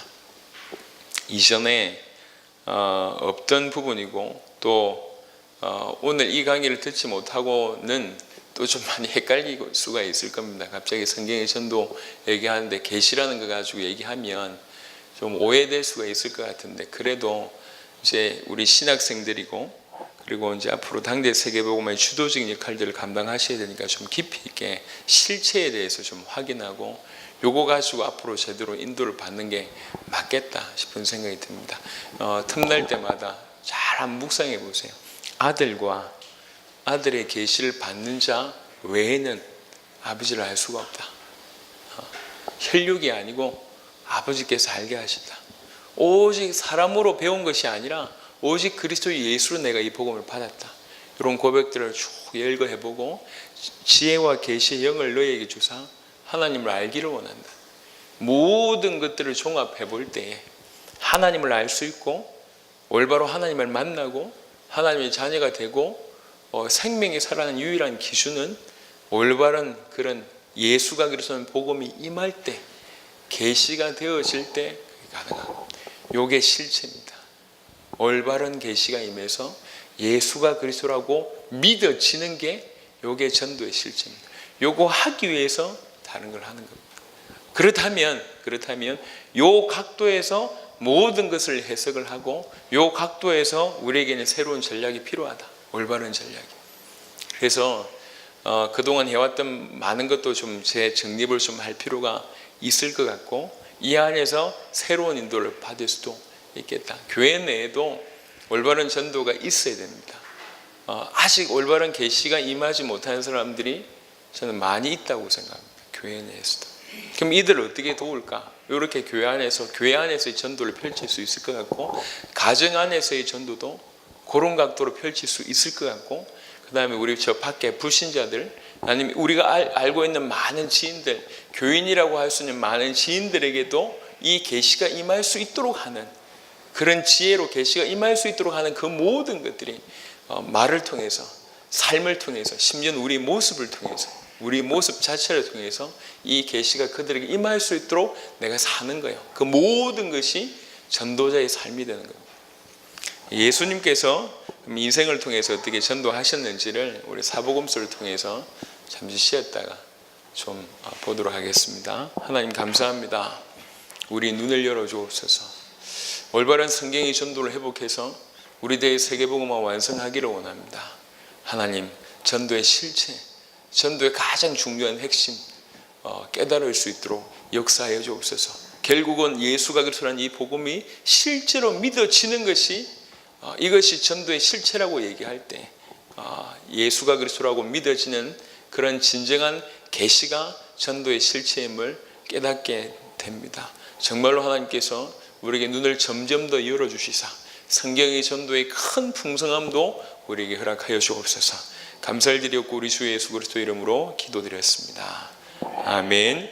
이전에 없던 부분이고 또 오늘 이 강의를 듣지 못하고는 또 좀 많이 헷갈릴 수가 있을 겁니다. 갑자기 성경의 전도 얘기하는데 계시라는 거 가지고 얘기하면 좀 오해될 수가 있을 것 같은데 그래도 이제 우리 신학생들이고 그리고 이제 앞으로 당대 세계복음의 주도적인 역할들을 감당하셔야 되니까 좀 깊이 있게 실체에 대해서 좀 확인하고 요거 가지고 앞으로 제대로 인도를 받는 게 맞겠다 싶은 생각이 듭니다. 틈날 때마다 잘 한번 묵상해 보세요. 아들과 아들의 계시를 받는 자 외에는 아버지를 알 수가 없다. 혈육이 아니고 아버지께서 알게 하신다. 오직 사람으로 배운 것이 아니라 오직 그리스도 예수로 내가 이 복음을 받았다. 이런 고백들을 쭉 열거해보고 지혜와 계시의 영을 너희에게 주사 하나님을 알기를 원한다. 모든 것들을 종합해볼 때에 하나님을 알 수 있고 올바로 하나님을 만나고 하나님의 자녀가 되고 생명이 살아나는 유일한 기준은 올바른 그런 예수가 그리스도의 복음이 임할 때 계시가 되어질 때 가능하고 이게 실체입니다. 올바른 계시가 임해서 예수가 그리스도라고 믿어지는 게 요게 전도의 실체입니다. 요거 하기 위해서 다른 걸 하는 겁니다. 그렇다면 요 각도에서 모든 것을 해석을 하고 요 각도에서 우리에게는 새로운 전략이 필요하다. 올바른 전략이. 그래서 그동안 해왔던 많은 것도 좀 재정립을 좀 할 필요가 있을 것 같고, 이 안에서 새로운 인도를 받을 수도 있겠다. 교회 내에도 올바른 전도가 있어야 됩니다. 아직 올바른 계시가 임하지 못하는 사람들이 저는 많이 있다고 생각합니다. 교회 내에서도. 그럼 이들을 어떻게 도울까? 이렇게 교회 안에서의 전도를 펼칠 수 있을 것 같고, 가정 안에서의 전도도 그런 각도로 펼칠 수 있을 것 같고, 그 다음에 우리 저 밖에 불신자들, 아니면 우리가 알고 있는 많은 지인들, 교인이라고 할 수 있는 많은 지인들에게도 이 계시가 임할 수 있도록 하는, 그런 지혜로 계시가 임할 수 있도록 하는 그 모든 것들이 말을 통해서, 삶을 통해서, 심지어 우리 모습을 통해서, 우리 모습 자체를 통해서 이 계시가 그들에게 임할 수 있도록 내가 사는 거예요. 그 모든 것이 전도자의 삶이 되는 겁니다. 예수님께서 인생을 통해서 어떻게 전도하셨는지를 우리 사복음서를 통해서 잠시 쉬었다가 좀 보도록 하겠습니다. 하나님 감사합니다. 우리 눈을 열어주옵소서. 올바른 성경의 전도를 회복해서 우리 대의 세계복음화 완성하기를 원합니다. 하나님, 전도의 실체, 전도의 가장 중요한 핵심 깨달을 수 있도록 역사하여 주옵소서. 결국은 예수가 그리스도라는 이 복음이 실제로 믿어지는 것이, 이것이 전도의 실체라고 얘기할 때 예수가 그리스도라고 믿어지는 그런 진정한 계시가 전도의 실체임을 깨닫게 됩니다. 정말로 하나님께서 우리에게 눈을 점점 더 열어주시사 성경의 전도의 큰 풍성함도 우리에게 허락하여 주옵소서. 감사를 드렸고 우리 주 예수 그리스도 이름으로 기도드렸습니다. 아멘.